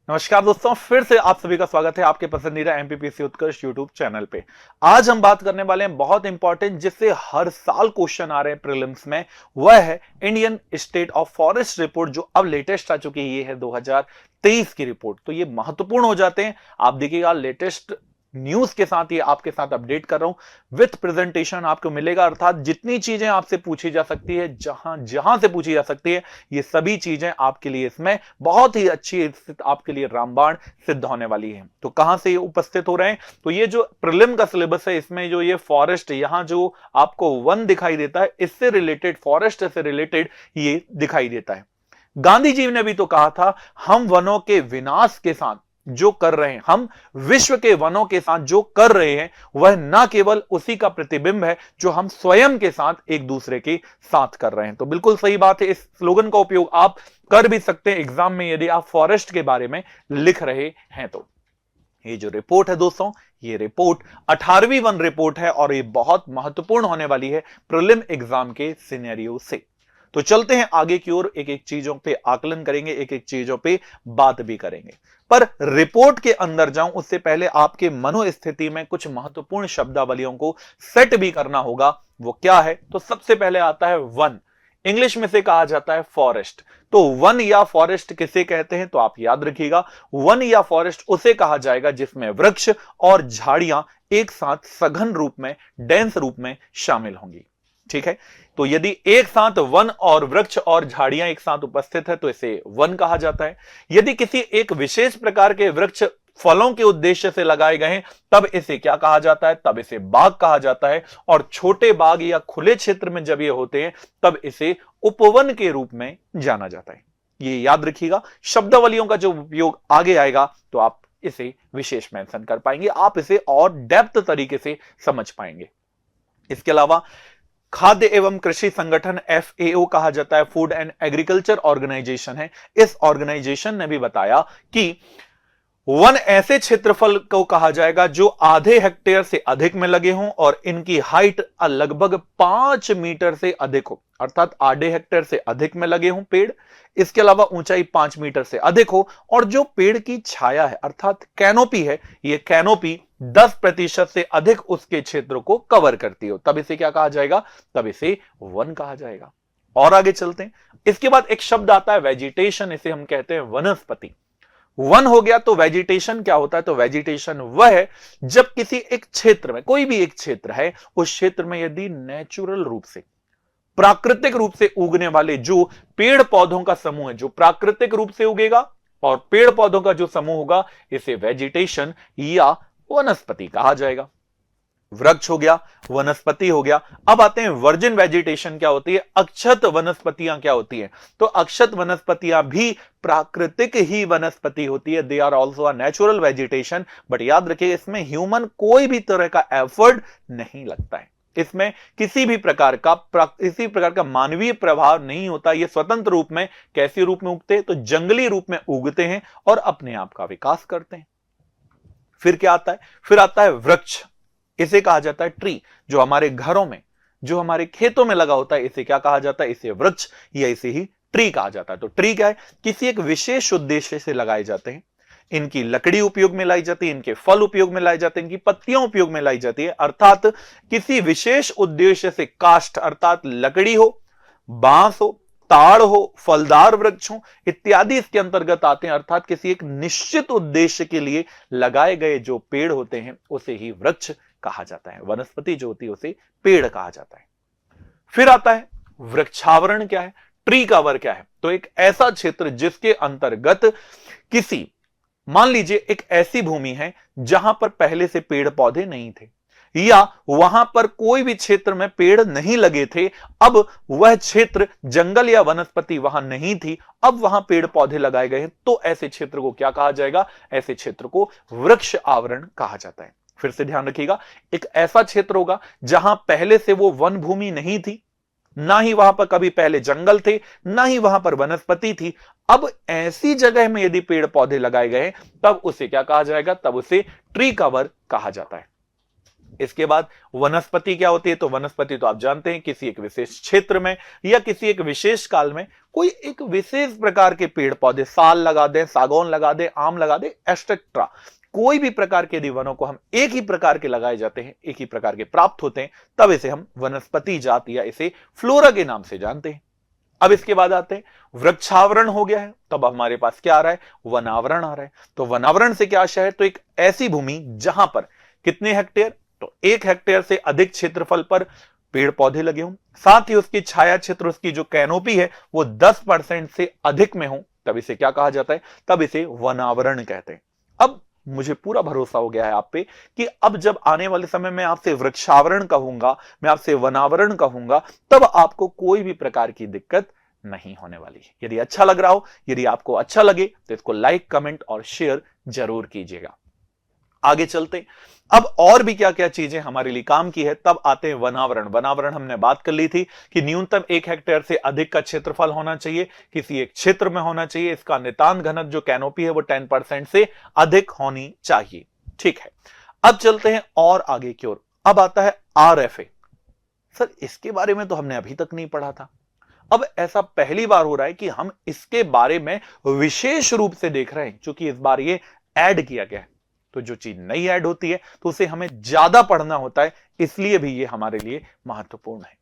नमस्कार दोस्तों, फिर से आप सभी का स्वागत है आपके पसंदीदा एमपीपीसी उत्कर्ष यूट्यूब चैनल पे। आज हम बात करने वाले हैं बहुत इंपॉर्टेंट, जिससे हर साल क्वेश्चन आ रहे हैं प्रीलिम्स में। वह है Indian state of forest report, जो अब लेटेस्ट आ चुकी है। ये है 2023 की रिपोर्ट। तो ये महत्वपूर्ण हो जाते हैं। आप देखिएगा, लेटेस्ट न्यूज के साथ ये आपके साथ अपडेट कर रहा हूं, विथ प्रेजेंटेशन आपको मिलेगा। अर्थात जितनी चीजें आपसे पूछी जा सकती है, जहां जहां से पूछी जा सकती है, ये सभी चीजें आपके लिए इसमें बहुत ही अच्छी, आपके लिए रामबाण सिद्ध होने वाली है। तो कहां से ये उपस्थित हो रहे हैं? तो ये जो प्रीलिम का सिलेबस है, इसमें जो ये फॉरेस्ट, यहां जो आपको वन दिखाई देता है, इससे रिलेटेड, फॉरेस्ट से रिलेटेड ये दिखाई देता है। गांधी जी ने भी तो कहा था, हम वनों के विनाश के साथ जो कर रहे हैं, हम विश्व के वनों के साथ जो कर रहे हैं, वह ना केवल उसी का प्रतिबिंब है जो हम स्वयं के साथ एक दूसरे के साथ कर रहे हैं। तो बिल्कुल सही बात है। इस स्लोगन का उपयोग आप कर भी सकते हैं एग्जाम में, यदि आप फॉरेस्ट के बारे में लिख रहे हैं तो। ये जो रिपोर्ट है दोस्तों, ये रिपोर्ट 18वीं वन रिपोर्ट है और ये बहुत महत्वपूर्ण होने वाली है प्रीलिम एग्जाम के सिनेरियो से। तो चलते हैं आगे की ओर, एक एक चीजों पे आकलन करेंगे, एक एक चीजों पे बात भी करेंगे। पर रिपोर्ट के अंदर जाऊं उससे पहले आपके मनोस्थिति में कुछ महत्वपूर्ण शब्दावलियों को सेट भी करना होगा। वो क्या है? तो सबसे पहले आता है वन। इंग्लिश में से कहा जाता है फॉरेस्ट। तो वन या फॉरेस्ट किसे कहते हैं? तो आप याद रखिएगा, वन या फॉरेस्ट उसे कहा जाएगा जिसमें वृक्ष और झाड़ियां एक साथ सघन रूप में, डेंस रूप में शामिल होंगी। ठीक है। तो यदि एक साथ वन और वृक्ष और झाड़ियां एक साथ उपस्थित है तो इसे वन कहा जाता है। यदि किसी एक विशेष प्रकार के वृक्ष फलों के उद्देश्य से लगाए गए हैं, तब इसे क्या कहा जाता है? तब इसे बाग कहा जाता है। और छोटे बाग या खुले क्षेत्र में जब ये होते हैं, तब इसे उपवन के रूप में जाना जाता है। ये याद रखिएगा। शब्दावलियों का जो उपयोग आगे आएगा तो आप इसे विशेष मेंशन कर पाएंगे, आप इसे और डेप्थ तरीके से समझ पाएंगे। इसके अलावा खाद्य एवं कृषि संगठन FAO कहा जाता है, फूड एंड एग्रीकल्चर ऑर्गेनाइजेशन है। इस ऑर्गेनाइजेशन ने भी बताया कि वन ऐसे क्षेत्रफल को कहा जाएगा जो आधे हेक्टेयर से अधिक में लगे हों और इनकी हाइट लगभग 5 मीटर से अधिक हो। अर्थात आधे हेक्टेयर से अधिक में लगे हों पेड़, इसके अलावा ऊंचाई 5 मीटर से अधिक हो, और जो पेड़ की छाया है अर्थात कैनोपी है, यह कैनोपी 10% से अधिक उसके क्षेत्र को कवर करती हो, तब इसे क्या कहा जाएगा? तब इसे वन कहा जाएगा। और आगे चलते हैं। इसके बाद एक शब्द आता है वेजिटेशन, इसे हम कहते हैं वनस्पति। वन हो गया तो वेजिटेशन क्या होता है? तो वेजिटेशन वह है जब किसी एक क्षेत्र में, कोई भी एक क्षेत्र है, उस क्षेत्र में यदि नेचुरल रूप से, प्राकृतिक रूप से उगने वाले जो पेड़ पौधों का समूह है, जो प्राकृतिक रूप से उगेगा, और पेड़ पौधों का जो समूह होगा, इसे वेजिटेशन या वनस्पति कहा जाएगा। वृक्ष हो गया, वनस्पति हो गया। अब आते हैं वर्जिन वेजिटेशन क्या होती है, अक्षत वनस्पतियां क्या होती हैं। तो अक्षत वनस्पतियां भी प्राकृतिक ही वनस्पति होती है, they are also a natural vegetation. But याद रखिए, इसमें ह्यूमन कोई भी तरह का एफर्ट नहीं लगता है, इसमें किसी प्रकार का मानवीय प्रभाव नहीं होता। ये स्वतंत्र रूप में, कैसे रूप में उगते हैं? तो जंगली रूप में उगते हैं और अपने आप का विकास करते हैं। फिर क्या आता है? फिर आता है वृक्ष, इसे कहा जाता है ट्री। जो हमारे घरों में, जो हमारे खेतों में लगा होता है, इसे क्या कहा जाता है? इसे वृक्ष या इसे ही ट्री कहा जाता है। तो ट्री क्या है? किसी एक विशेष उद्देश्य से लगाए जाते हैं। इनकी लकड़ी उपयोग में लाई जाती है, इनके फल उपयोग में लाए जाते हैं, इनकी पत्तियां उपयोग में लाई जाती है। अर्थात किसी विशेष उद्देश्य से, काष्ठ अर्थात लकड़ी हो, बांस हो, ताड़ हो, फलदार वृक्ष हो इत्यादि इसके अंतर्गत आते हैं। अर्थात किसी एक निश्चित उद्देश्य के लिए लगाए गए जो पेड़ होते हैं, उसे ही वृक्ष कहा जाता है। वनस्पति जो होती है उसे पेड़ कहा जाता है। फिर आता है वृक्षावरण क्या है, ट्री कवर क्या है। तो एक ऐसा क्षेत्र जिसके अंतर्गत किसी, मान लीजिए एक ऐसी भूमि है जहां पर पहले से पेड़ पौधे नहीं थे, या वहां पर कोई भी क्षेत्र में पेड़ नहीं लगे थे, अब वह क्षेत्र जंगल या वनस्पति वहां नहीं थी, अब वहां पेड़ पौधे लगाए गए हैं, तो ऐसे क्षेत्र को क्या कहा जाएगा? ऐसे क्षेत्र को वृक्ष आवरण कहा जाता है। फिर से ध्यान रखिएगा, एक ऐसा क्षेत्र होगा जहां पहले से वो वन भूमि नहीं थी, ना ही वहां पर कभी पहले जंगल थे, ना ही वहां पर वनस्पति थी। अब ऐसी जगह में यदि पेड़ पौधे लगाए गए तब उसे क्या कहा जाएगा? तब उसे ट्री कवर कहा जाता है। इसके बाद वनस्पति क्या होती है? तो वनस्पति तो आप जानते हैं, किसी एक विशेष क्षेत्र में या किसी एक विशेष काल में कोई एक विशेष प्रकार के पेड़ पौधे, साल लगा दें, सागौन लगा दें, आम लगा दें, एक्सेट्रा, कोई भी प्रकार के यदि वनों को हम एक ही प्रकार के लगाए जाते हैं, एक ही प्रकार के प्राप्त होते हैं, तब इसे हम वनस्पति जात या इसे फ्लोरा के नाम से जानते हैं। अब इसके बाद आते हैं वृक्षावरण हो गया है, तब हमारे पास क्या आ रहा है? वनावरण आ रहा है। तो वनावरण से क्या आशय है? तो एक ऐसी भूमि जहां पर कितने हेक्टेयर? तो 1 हेक्टेयर से अधिक क्षेत्रफल पर पेड़ पौधे लगे हों, साथ ही उसकी छाया क्षेत्र, उसकी जो कैनोपी है वो 10% से अधिक में हो, तब इसे क्या कहा जाता है? तब इसे वनावरण कहते हैं। अब मुझे पूरा भरोसा हो गया है आप पे कि अब जब आने वाले समय में आपसे वृक्षावरण कहूंगा, मैं आपसे वनावरण कहूंगा, तब आपको कोई भी प्रकार की दिक्कत नहीं होने वाली है। यदि अच्छा लग रहा हो, यदि आपको अच्छा लगे तो इसको लाइक, कमेंट और शेयर जरूर कीजिएगा। आगे चलते, अब और भी क्या क्या चीजें हमारे लिए काम की है, तब आते हैं वनावरण। वनावरण हमने बात कर ली थी कि न्यूनतम 1 हेक्टेयर से अधिक का क्षेत्रफल होना चाहिए, किसी एक क्षेत्र में होना चाहिए, इसका नितांत घनत्व जो कैनोपी है वो 10% से अधिक होनी चाहिए। ठीक है, अब चलते हैं और आगे की ओर। अब आता है RFA। सर इसके बारे में तो हमने अभी तक नहीं पढ़ा था। अब ऐसा पहली बार हो रहा है कि हम इसके बारे में विशेष रूप से देख रहे हैं, क्योंकि इस बार ये ऐड किया गया है। तो जो चीज नई ऐड होती है तो उसे हमें ज्यादा पढ़ना होता है, इसलिए भी ये हमारे लिए महत्वपूर्ण है।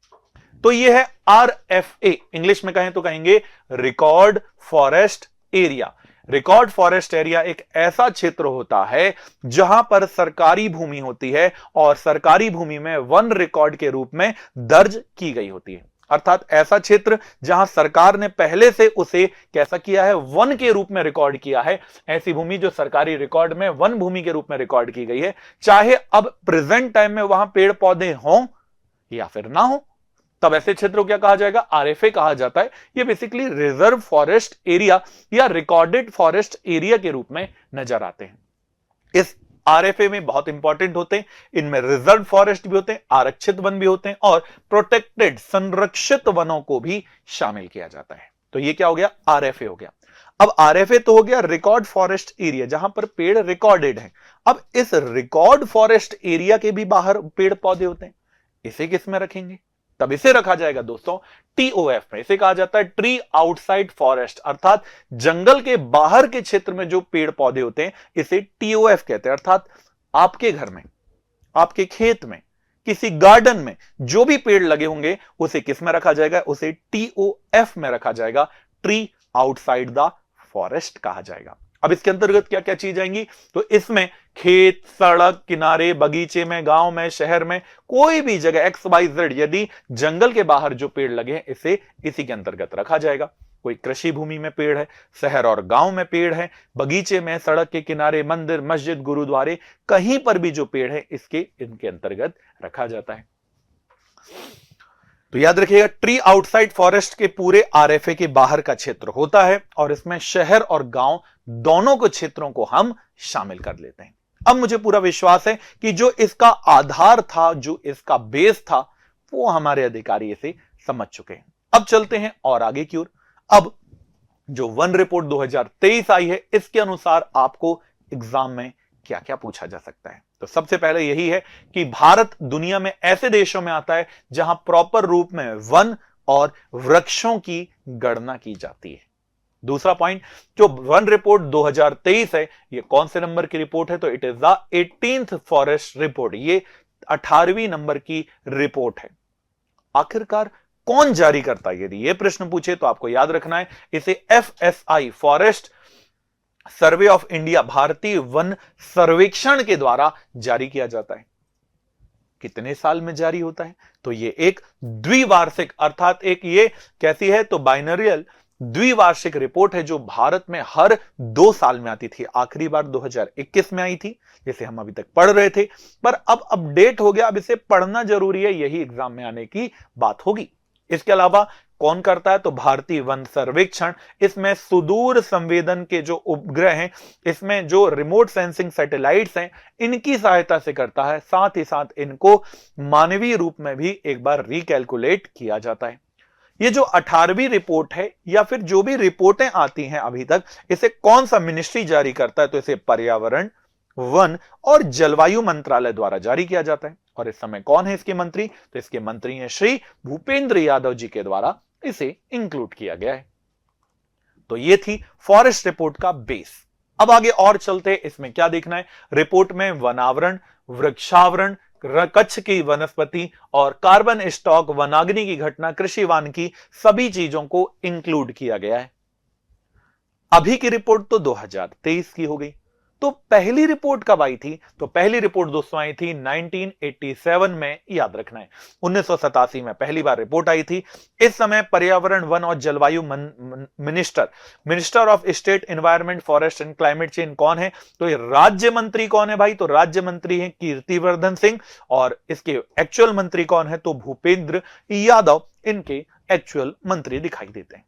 तो ये है RFA, इंग्लिश में कहें तो कहेंगे record forest area. Record forest area एक ऐसा क्षेत्र होता है जहां पर सरकारी भूमि होती है और सरकारी भूमि में वन रिकॉर्ड के रूप में दर्ज की गई होती है। अर्थात ऐसा क्षेत्र जहां सरकार ने पहले से उसे कैसा किया है? वन के रूप में रिकॉर्ड किया है। ऐसी भूमि जो सरकारी रिकॉर्ड में वन भूमि के रूप में रिकॉर्ड की गई है, चाहे अब प्रेजेंट टाइम में वहां पेड़ पौधे हों या फिर ना हो, तब ऐसे क्षेत्र को क्या कहा जाएगा? RFA कहा जाता है। ये बेसिकली रिजर्व फॉरेस्ट एरिया या रिकॉर्डेड फॉरेस्ट एरिया के रूप में नजर आते हैं। इस RFA में बहुत इंपॉर्टेंट होते हैं, इनमें रिजर्व फॉरेस्ट भी होते हैं, आरक्षित वन भी होते हैं और प्रोटेक्टेड संरक्षित वनों को भी शामिल किया जाता है। तो ये क्या हो गया? RFA हो गया। अब RFA तो हो गया रिकॉर्ड फॉरेस्ट एरिया, जहां पर पेड़ रिकॉर्डेड हैं। अब इस रिकॉर्ड फॉरेस्ट एरिया के भी बाहर पेड़ पौधे होते हैं, इसे किस में रखेंगे? तब इसे रखा जाएगा दोस्तों TOF में। इसे कहा जाता है ट्री आउटसाइड फॉरेस्ट, अर्थात जंगल के बाहर के क्षेत्र में जो पेड़ पौधे होते हैं इसे TOF कहते हैं। अर्थात आपके घर में, आपके खेत में, किसी गार्डन में जो भी पेड़ लगे होंगे उसे किस में रखा जाएगा? उसे TOF में रखा जाएगा, ट्री आउटसाइड द फॉरेस्ट कहा जाएगा। अब इसके अंतर्गत क्या क्या चीज आएंगी? तो इसमें खेत, सड़क किनारे, बगीचे में, गांव में, शहर में, कोई भी जगह XYZ यदि जंगल के बाहर जो पेड़ लगे हैं इसे इसी के अंतर्गत रखा जाएगा। कोई कृषि भूमि में पेड़ है, शहर और गांव में पेड़ है, बगीचे में, सड़क के किनारे, मंदिर, मस्जिद, गुरुद्वारे, कहीं पर भी जो पेड़ है इनके अंतर्गत रखा जाता है। तो याद रखिएगा, ट्री आउटसाइड फॉरेस्ट के पूरे RFA के बाहर का क्षेत्र होता है और इसमें शहर और गांव दोनों को क्षेत्रों को हम शामिल कर लेते हैं। अब मुझे पूरा विश्वास है कि जो इसका आधार था, जो इसका बेस था, वो हमारे अधिकारी इसे समझ चुके हैं। अब चलते हैं और आगे की ओर। अब जो वन रिपोर्ट 2023 आई है, इसके अनुसार आपको एग्जाम में क्या क्या पूछा जा सकता है। तो सबसे पहले यही है कि भारत दुनिया में ऐसे देशों में आता है जहां प्रॉपर रूप में वन और वृक्षों की गणना की जाती है। दूसरा पॉइंट, जो वन रिपोर्ट 2023 है, ये कौन से नंबर की रिपोर्ट है? तो it is the 18th forest report. ये 18वीं नंबर की रिपोर्ट है। आखिरकार कौन जारी करता है? यदि ये प्रश्न पूछे तो आपको याद रखना है, इसे FSI forest survey of India, भारतीय वन सर्वेक्षण के द्वारा जारी किया जाता है। कितने साल में जारी होता है? तो ये एक द्विवार्षिक, अर्थात एक ये कैसी है? तो बाइनरियल द्विवार्षिक रिपोर्ट है जो भारत में हर 2 साल में आती थी। आखिरी बार 2021 में आई थी, जिसे हम अभी तक पढ़ रहे थे, पर अब अपडेट हो गया। अब इसे पढ़ना जरूरी है, यही एग्जाम में आने की बात होगी। इसके अलावा कौन करता है? तो भारतीय वन सर्वेक्षण। इसमें सुदूर संवेदन के जो उपग्रह हैं, इसमें जो रिमोट सेंसिंग सैटेलाइट्स हैं, इनकी सहायता से करता है। साथ ही साथ इनको मानवीय रूप में भी एक बार रिकैलकुलेट किया जाता है। ये जो 18वीं रिपोर्ट है या फिर जो भी रिपोर्टें आती हैं अभी तक, इसे कौन सा मिनिस्ट्री जारी करता है? तो इसे पर्यावरण, वन और जलवायु मंत्रालय द्वारा जारी किया जाता है। और इस समय कौन है इसके मंत्री? तो इसके मंत्री हैं श्री भूपेंद्र यादव जी के द्वारा इसे इंक्लूड किया गया है। तो ये थी फॉरेस्ट रिपोर्ट का बेस। अब आगे और चलते, इसमें क्या देखना है? रिपोर्ट में वनावरण, वृक्षावरण, कच्छ की वनस्पति और कार्बन स्टॉक, वनाग्नि की घटना, कृषि वानिकी, सभी चीजों को इंक्लूड किया गया है। अभी की रिपोर्ट तो 2023 की हो गई। तो पहली रिपोर्ट कब आई थी? तो पहली रिपोर्ट दोस्तों आई थी 1987 में, याद रखना है। 1987 में पहली बार रिपोर्ट आई थी। इस समय पर्यावरण, वन और जलवायु minister of state environment, forest and climate change कौन है? तो ये राज्य मंत्री कौन है भाई? तो राज्य मंत्री है कीर्तिवर्धन सिंह। और इसके एक्चुअल मंत्री कौन है? तो भूपेंद्र यादव इनके एक्चुअल मंत्री दिखाई देते हैं।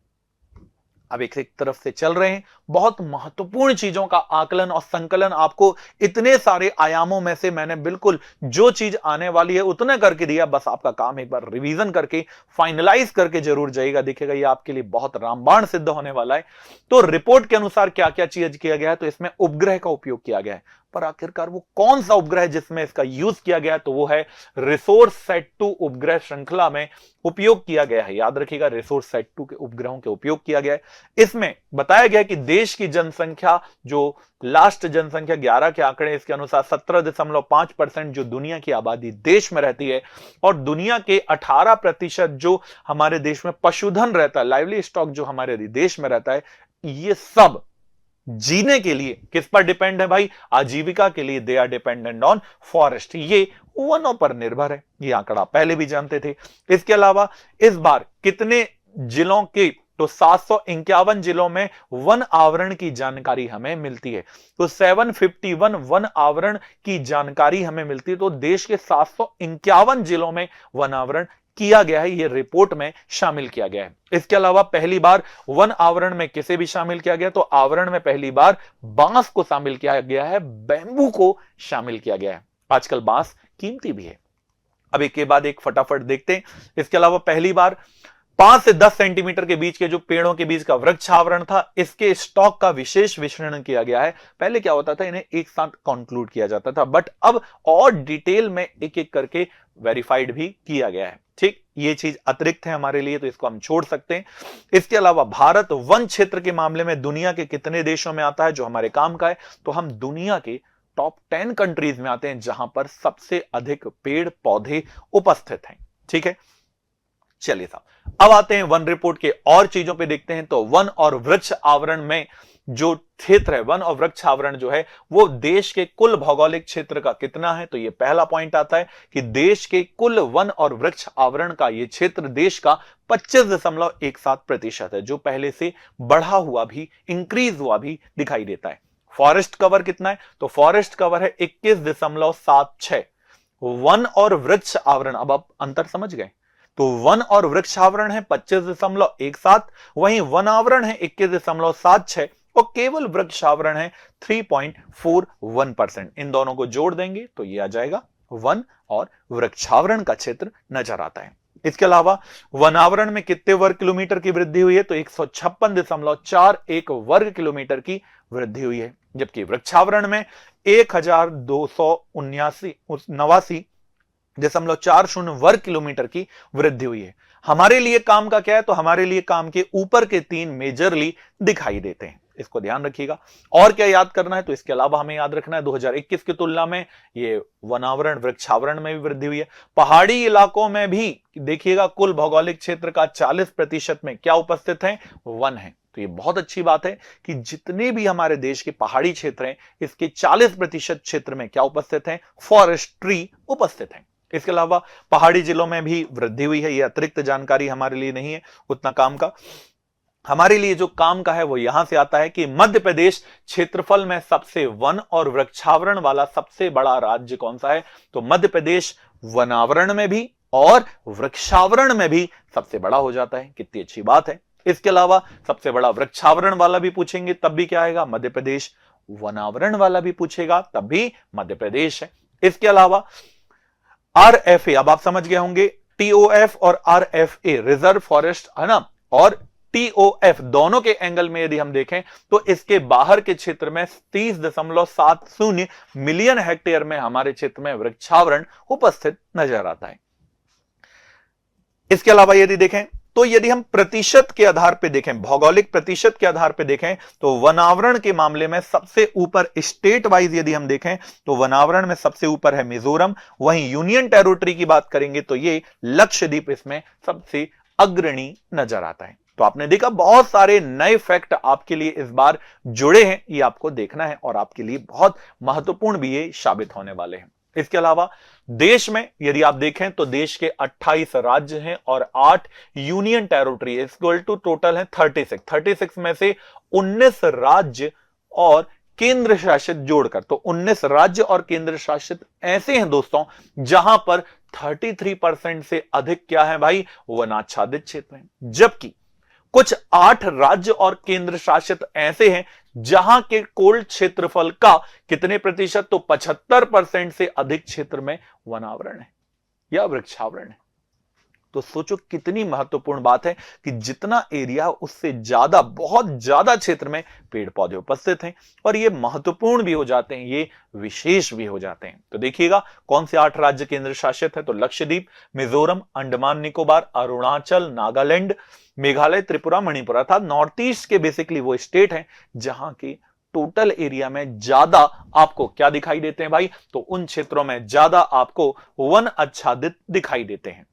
अब एक तरफ से चल रहे हैं, बहुत महत्वपूर्ण चीजों का आकलन और संकलन। आपको इतने सारे आयामों में से मैंने बिल्कुल जो चीज आने वाली है उतना करके दिया। बस आपका काम एक बार रिवीजन करके फाइनलाइज करके जरूर जाइएगा, देखिएगा ये आपके लिए बहुत रामबाण सिद्ध होने वाला है। तो रिपोर्ट के अनुसार क्या क्या चीज किया गया है? तो इसमें उपग्रह का उपयोग किया गया है, पर आखिरकार वो कौन सा उपग्रह है जिसमें इसका यूज किया गया? तो वो है रिसोर्स सेट 2 उपग्रह श्रृंखला में उपयोग किया गया है। याद रखिएगा, रिसोर्स सेट 2 के उपग्रहों के उपयोग किया गया है। इसमें बताया गया कि देश की जनसंख्या, जो लास्ट जनसंख्या 11 के आंकड़े इसके अनुसार 17.5% जो दुनिया की आबादी देश में रहती है, और दुनिया के 18% जो हमारे देश में पशुधन रहता है, लाइवली स्टॉक जो हमारे देश में रहता है, ये सब जीने के लिए किस पर डिपेंड है भाई? आजीविका के लिए they are dependent on forest. ये वनों पर निर्भर है, ये आंकड़ा पहले भी जानते थे। इसके अलावा इस बार कितने जिलों के? तो 751 जिलों में वन आवरण की जानकारी हमें मिलती है। तो 751 वन आवरण की जानकारी हमें मिलती है। तो देश के 751 जिलों में वन आवरण किया गया है, यह रिपोर्ट में शामिल किया गया है। इसके अलावा पहली बार वन आवरण में किसे भी शामिल किया गया? तो आवरण में पहली बार बांस को शामिल किया गया है, बैम्बू को शामिल किया गया है। आजकल बांस कीमती भी है। अब एक के बाद एक फटाफट देखते हैं। इसके अलावा पहली बार 5 से 10 सेंटीमीटर के बीच के जो पेड़ों के बीच का वृक्ष आवरण था, इसके स्टॉक का विशेष विश्लेषण किया गया है। पहले क्या होता था, इन्हें एक साथ कंक्लूड किया जाता था, बट अब और डिटेल में एक एक करके वेरीफाइड भी किया गया है। ठीक, ये चीज अतिरिक्त है हमारे लिए, तो इसको हम छोड़ सकते हैं। इसके अलावा भारत वन क्षेत्र के मामले में दुनिया के कितने देशों में आता है, जो हमारे काम का है? तो हम दुनिया के टॉप 10 कंट्रीज में आते हैं जहां पर सबसे अधिक पेड़ पौधे उपस्थित हैं। ठीक है, चलिए साहब, अब आते हैं वन रिपोर्ट के और चीजों पे देखते हैं। तो वन और वृक्ष आवरण में जो क्षेत्र है, वन और वृक्ष आवरण जो है वो देश के कुल भौगोलिक क्षेत्र का कितना है? तो ये पहला पॉइंट आता है कि देश के कुल वन और वृक्ष आवरण का ये क्षेत्र देश का 25.17% है, जो पहले से बढ़ा हुआ भी, इंक्रीज हुआ भी दिखाई देता है। फॉरेस्ट कवर कितना है? तो फॉरेस्ट कवर है 21.76। वन और वृक्ष आवरण, अब आप अंतर समझ गए? तो वन और वृक्ष आवरण है 25.17, वहीं वन आवरण है 21.76 और केवल वृक्ष आवरण है 3.41%। इन दोनों को जोड़ देंगे तो ये आ जाएगा वन और वृक्षावरण का क्षेत्र नजर आता है। इसके अलावा वनावरण में कितने वर्ग किलोमीटर की वृद्धि हुई है? तो 156.41 वर्ग किलोमीटर की वृद्धि हुई है, जबकि वृक्षावरण में 1289.40 वर्ग किलोमीटर की वृद्धि हुई है। हमारे लिए काम का क्या है? तो हमारे लिए काम के ऊपर के 3 मेजरली दिखाई देते हैं, इसको ध्यान रखिएगा। और क्या याद करना है? तो इसके अलावा हमें याद रखना है 2021 की तुलना में ये वनावरण वृक्षावरण में भी वृद्धि हुई है। पहाड़ी इलाकों में भी देखिएगा कुल भौगोलिक क्षेत्र का 40% में क्या उपस्थित है? वन है। तो ये बहुत अच्छी बात है कि जितने भी हमारे देश के पहाड़ी क्षेत्र हैं, इसके 40% क्षेत्र में क्या उपस्थित है? फॉरेस्ट ट्री उपस्थित है। इसके अलावा पहाड़ी जिलों में भी वृद्धि हुई है। यह अतिरिक्त जानकारी हमारे लिए नहीं है उतना काम का। हमारे लिए जो काम का है वो यहां से आता है कि मध्य प्रदेश क्षेत्रफल में सबसे वन और वृक्षावरण वाला सबसे बड़ा राज्य कौन सा है? तो मध्य प्रदेश वनावरण में भी और वृक्षावरण में भी सबसे बड़ा हो जाता है। कितनी अच्छी बात है। इसके अलावा सबसे बड़ा वृक्षावरण वाला भी पूछेंगे तब भी क्या आएगा? मध्य प्रदेश। वनावरण वाला भी पूछेगा तब भी मध्य प्रदेश है। इसके अलावा RFA, अब आप समझ गए होंगे TOF और RFA रिजर्व फॉरेस्ट है ना, और TOF दोनों के एंगल में यदि हम देखें तो इसके बाहर के क्षेत्र में 30.70 मिलियन हेक्टेयर में हमारे क्षेत्र में वृक्षावरण उपस्थित नजर आता है। इसके अलावा यदि देखें तो यदि हम प्रतिशत के आधार पर देखें, भौगोलिक प्रतिशत के आधार पर देखें तो वनावरण के मामले में सबसे ऊपर स्टेट वाइज यदि हम देखें तो वनावरण में सबसे ऊपर है मिजोरम। वहीं यूनियन टेरिटरी की बात करेंगे तो ये लक्षद्वीप इसमें सबसे अग्रणी नजर आता है। तो आपने देखा बहुत सारे नए फैक्ट आपके लिए इस बार जुड़े हैं, ये आपको देखना है और आपके लिए बहुत महत्वपूर्ण भी ये साबित होने वाले हैं। इसके अलावा देश में यदि आप देखें तो देश के 28 राज्य हैं और 8 union territory equal to total है 36 में से 19 राज्य और केंद्र शासित जोड़कर, तो 19 राज्य और केंद्र शासित ऐसे हैं दोस्तों जहां पर 33% से अधिक क्या है भाई, वनाच्छादित क्षेत्र हैं। जबकि कुछ 8 राज्य और केंद्र शासित ऐसे हैं जहां के कुल क्षेत्रफल का कितने प्रतिशत, तो 75% से अधिक क्षेत्र में वनावरण है या वृक्षावरण है। तो सोचो कितनी महत्वपूर्ण बात है कि जितना एरिया उससे ज्यादा, बहुत ज्यादा क्षेत्र में पेड़ पौधे उपस्थित हैं और ये महत्वपूर्ण भी हो जाते हैं, ये विशेष भी हो जाते हैं। तो देखिएगा कौन से 8 राज्य केंद्र शासित है, तो लक्षद्वीप, मिजोरम, अंडमान निकोबार, अरुणाचल, नागालैंड, मेघालय, त्रिपुरा, मणिपुर, अर्थात नॉर्थ ईस्ट के बेसिकली वो स्टेट हैं जहां की टोटल एरिया में ज्यादा आपको क्या दिखाई देते हैं भाई, तो उन क्षेत्रों में ज्यादा आपको वन आच्छादित दिखाई देते हैं।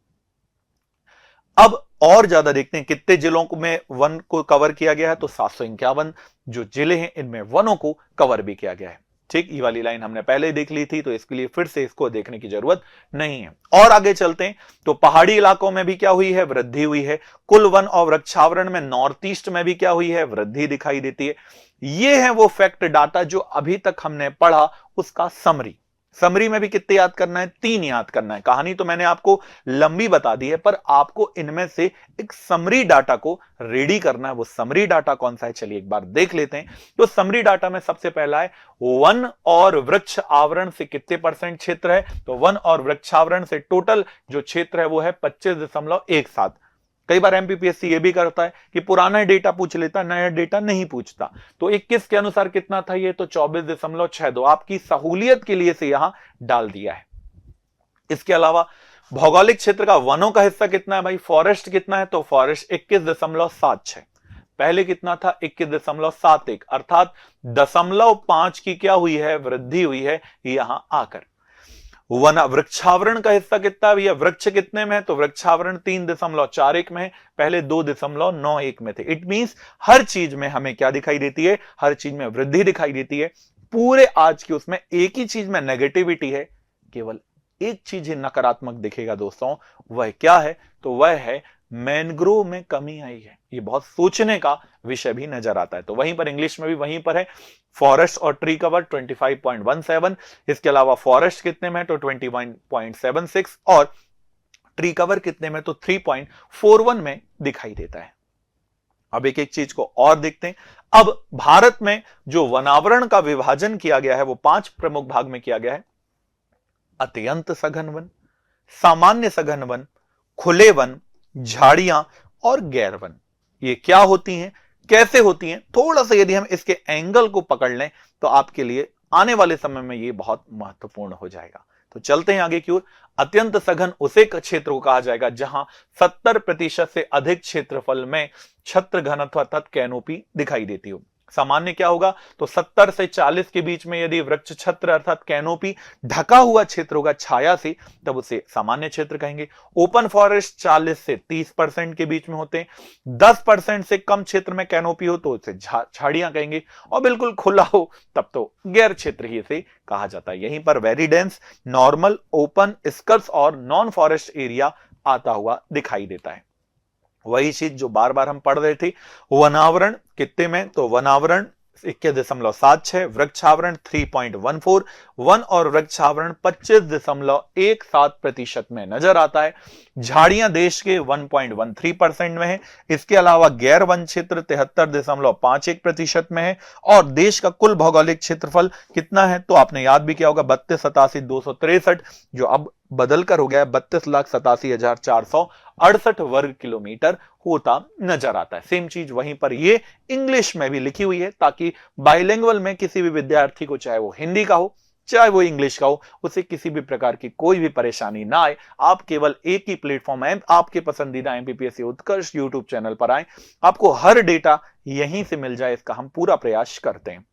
अब और ज्यादा देखते हैं कितने जिलों में वन को कवर किया गया है, तो 751 जो जिले हैं इनमें वनों को कवर भी किया गया है। ठीक, ये वाली लाइन हमने पहले ही देख ली थी तो इसके लिए फिर से इसको देखने की जरूरत नहीं है। और आगे चलते हैं तो पहाड़ी इलाकों में भी क्या हुई है, वृद्धि हुई है। कुल वन और वृक्षावरण में नॉर्थ ईस्ट में भी क्या हुई है, वृद्धि दिखाई देती है। ये है वो फैक्ट डाटा जो अभी तक हमने पढ़ा, उसका समरी में भी कितने याद करना है, 3 याद करना है। कहानी तो मैंने आपको लंबी बता दी है पर आपको इनमें से एक समरी डाटा को रेडी करना है। वो समरी डाटा कौन सा है, चलिए एक बार देख लेते हैं। तो समरी डाटा में सबसे पहला है वन और वृक्ष आवरण से कितने % क्षेत्र है, तो वन और वृक्षावरण से टोटल जो क्षेत्र है वो है 25.17। कई बार एमपीपीएससी ये भी करता है कि पुराना डेटा पूछ लेता, नया डेटा नहीं पूछता। तो 21 के अनुसार कितना था ये, तो 24.62 आपकी सहूलियत के लिए से यहां डाल दिया है। इसके अलावा भौगोलिक क्षेत्र का वनों का हिस्सा कितना है भाई, फॉरेस्ट कितना है, तो फॉरेस्ट 21.76। पहले कितना था, 21.71, अर्थात 0.5 की क्या हुई है, वृद्धि हुई है यहां आकर। वृक्षावरण का हिस्सा कितना है भैया, वृक्ष कितने में है, तो वृक्षावरण 3.41 में है, पहले 2.91 में थे। इट मींस हर चीज में हमें क्या दिखाई देती है, हर चीज में वृद्धि दिखाई देती है। पूरे आज की उसमें एक ही चीज में नेगेटिविटी है, केवल एक चीज ही नकारात्मक दिखेगा दोस्तों, वह क्या है, तो वह है मैनग्रोव में कमी आई है। ये बहुत सोचने का विषय भी नजर आता है। तो वहीं पर इंग्लिश में भी वहीं पर है फॉरेस्ट और ट्री कवर 25.17। इसके अलावा फॉरेस्ट कितने में, तो 21.76 और ट्री कवर कितने में, तो 3.41 में दिखाई देता है। अब एक एक चीज को और देखते हैं। अब भारत में जो वनावरण का विभाजन किया गया है वो 5 प्रमुख भाग में किया गया है। अत्यंत सघन वन, सामान्य सघन वन, खुले वन, झाड़ियां और गैर वन। ये क्या होती हैं, कैसे होती हैं, थोड़ा सा यदि हम इसके एंगल को पकड़ लें तो आपके लिए आने वाले समय में ये बहुत महत्वपूर्ण हो जाएगा। तो चलते हैं आगे की ओर। अत्यंत सघन उसे क्षेत्र को कहा जाएगा जहां 70% से अधिक क्षेत्रफल में छत्र घनत्व अर्थात कैनोपी दिखाई देती हो। सामान्य क्या होगा, तो 70 से 40 के बीच में यदि वृक्ष छत्र अर्थात कैनोपी ढका हुआ क्षेत्र होगा छाया से, तब उसे सामान्य क्षेत्र कहेंगे। ओपन फॉरेस्ट 40 से 30% के बीच में होते हैं। 10% से कम क्षेत्र में कैनोपी हो तो उसे झाड़ियां कहेंगे, और बिल्कुल खुला हो तब तो गैर क्षेत्र ही इसे कहा जाता है। यहीं पर वेरी डेंस, नॉर्मल, ओपन, स्कर्स और नॉन फॉरेस्ट एरिया आता हुआ दिखाई देता है। वही चीज जो बार बार हम पढ़ रहे थे। वनावरण कितने में, तो वनावरण 21.76, वृक्षावरण 3.14, वन और वृक्षावरण 25.17% में नजर आता है। झाड़ियां देश के 1.13% में है। इसके अलावा गैर वन क्षेत्र 73.51% में है। और देश का कुल भौगोलिक क्षेत्रफल कितना है, तो आपने याद भी किया होगा 32, 87, 263, जो अब बदलकर हो गया 32,87,468 वर्ग किलोमीटर होता नजर आता है। सेम चीज वहीं पर ये इंग्लिश में भी लिखी हुई है, ताकि बाइलिंगुअल में किसी भी विद्यार्थी को, चाहे वो हिंदी का हो चाहे वो इंग्लिश का हो, उसे किसी भी प्रकार की कोई भी परेशानी ना आए। आप केवल एक ही प्लेटफॉर्म है, आपके पसंदीदा एमपीपीएससी उत्कर्ष यूट्यूब चैनल पर आए, आपको हर डेटा यहीं से मिल जाए, इसका हम पूरा प्रयास करते हैं।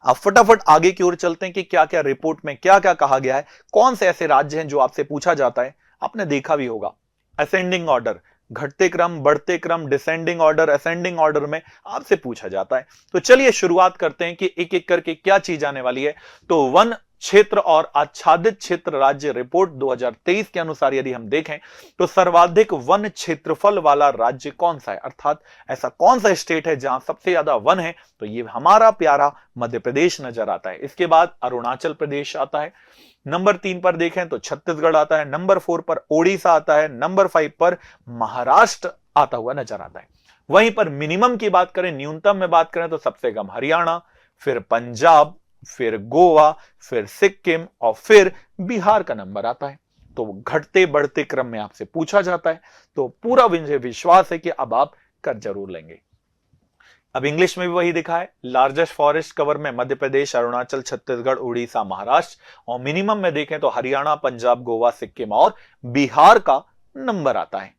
अब फटाफट आगे की ओर चलते हैं कि क्या क्या रिपोर्ट में क्या क्या कहा गया है, कौन से ऐसे राज्य हैं जो आपसे पूछा जाता है। आपने देखा भी होगा असेंडिंग ऑर्डर, घटते क्रम, बढ़ते क्रम, डिसेंडिंग ऑर्डर, असेंडिंग ऑर्डर में आपसे पूछा जाता है। तो चलिए शुरुआत करते हैं कि एक एक करके क्या चीज आने वाली है। तो वन क्षेत्र और आच्छादित क्षेत्र राज्य रिपोर्ट 2023 के अनुसार यदि हम देखें तो सर्वाधिक वन क्षेत्रफल वाला राज्य कौन सा है, अर्थात ऐसा कौन सा स्टेट है जहां सबसे ज्यादा वन है, तो ये हमारा प्यारा मध्य प्रदेश नजर आता है। इसके बाद अरुणाचल प्रदेश आता है, नंबर 3 पर देखें तो छत्तीसगढ़ आता है, नंबर 4 पर ओडिशा आता है, नंबर 5 पर महाराष्ट्र आता हुआ नजर आता है। वहीं पर मिनिमम की बात करें, न्यूनतम में बात करें तो सबसे कम हरियाणा, फिर पंजाब, फिर गोवा, फिर सिक्किम और फिर बिहार का नंबर आता है। तो घटते बढ़ते क्रम में आपसे पूछा जाता है, तो पूरा मुझे विश्वास है कि अब आप कर जरूर लेंगे। अब इंग्लिश में भी वही दिखा है, लार्जेस्ट फॉरेस्ट कवर में मध्य प्रदेश, अरुणाचल, छत्तीसगढ़, उड़ीसा, महाराष्ट्र, और मिनिमम में देखें तो हरियाणा, पंजाब, गोवा, सिक्किम और बिहार का नंबर आता है।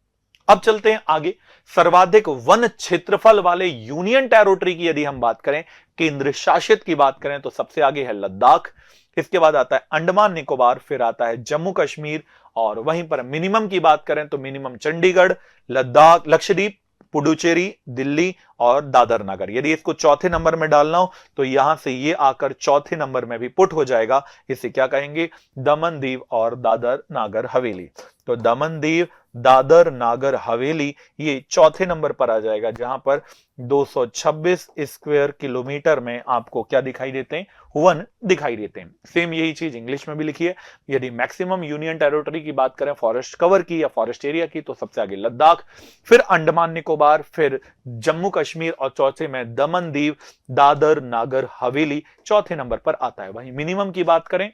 अब चलते हैं आगे। सर्वाधिक वन क्षेत्रफल वाले यूनियन टेरिटरी की यदि हम बात करें, केंद्र शासित की बात करें, तो सबसे आगे है लद्दाख, इसके बाद आता है अंडमान निकोबार, फिर आता है जम्मू कश्मीर, और वहीं पर मिनिमम की बात करें तो मिनिमम चंडीगढ़, लद्दाख, लक्षद्वीप, पुडुचेरी, दिल्ली और दादर नगर। यदि इसको चौथे नंबर में डालना हो तो यहां से ये आकर चौथे नंबर में भी पुट हो जाएगा। इसे क्या कहेंगे, दमन दीव और दादर नागर हवेली। तो दमन दीव, दादर नागर हवेली ये चौथे नंबर पर आ जाएगा, जहां पर 226 स्क्वायर किलोमीटर में आपको क्या दिखाई देते हैं, वन दिखाई देते हैं। सेम यही चीज इंग्लिश में भी लिखी है। यदि मैक्सिमम यूनियन टेरिटरी की बात करें, फॉरेस्ट कवर की या फॉरेस्ट एरिया की, तो सबसे आगे लद्दाख, फिर अंडमान निकोबार, फिर जम्मू कश्मीर और चौथे में दमन दीव, दादर नागर हवेली चौथे नंबर पर आता है। वहीं मिनिमम की बात करें,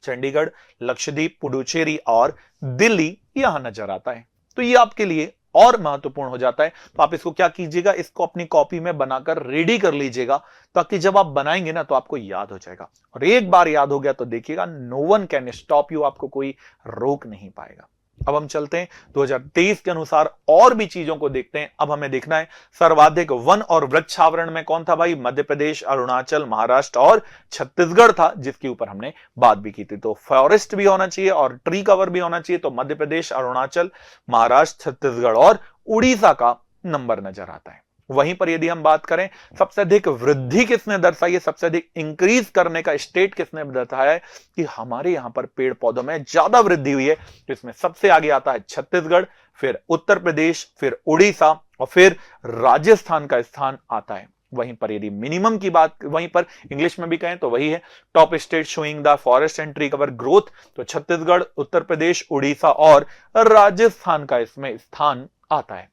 चंडीगढ़, लक्षद्वीप, पुडुचेरी और दिल्ली यहां नजर आता है। तो ये आपके लिए और महत्वपूर्ण हो जाता है। तो आप इसको क्या कीजिएगा, इसको अपनी कॉपी में बनाकर रेडी कर लीजिएगा, ताकि जब आप बनाएंगे ना तो आपको याद हो जाएगा। और एक बार याद हो गया तो देखिएगा, no one can stop you, आपको कोई रोक नहीं पाएगा। अब हम चलते हैं 2023 के अनुसार और भी चीजों को देखते हैं। अब हमें देखना है सर्वाधिक वन और वृक्षावरण में कौन था भाई, मध्य प्रदेश, अरुणाचल, महाराष्ट्र और छत्तीसगढ़ था, जिसके ऊपर हमने बात भी की थी। तो फॉरेस्ट भी होना चाहिए और ट्री कवर भी होना चाहिए। तो मध्य प्रदेश, अरुणाचल, महाराष्ट्र, छत्तीसगढ़ और उड़ीसा का नंबर नजर आता है। वहीं पर यदि हम बात करें सबसे अधिक वृद्धि किसने दर्शाई है, सबसे अधिक इंक्रीज करने का स्टेट किसने दर्शाया है कि हमारे यहां पर पेड़ पौधों में ज्यादा वृद्धि हुई है, तो इसमें सबसे आगे आता है छत्तीसगढ़, फिर उत्तर प्रदेश, फिर उड़ीसा और फिर राजस्थान का स्थान आता है। वहीं पर यदि मिनिमम की बात वहीं पर इंग्लिश में भी कहें तो वही है, top state showing the forest and tree cover growth, तो छत्तीसगढ़, उत्तर प्रदेश, उड़ीसा और राजस्थान का इसमें स्थान आता है।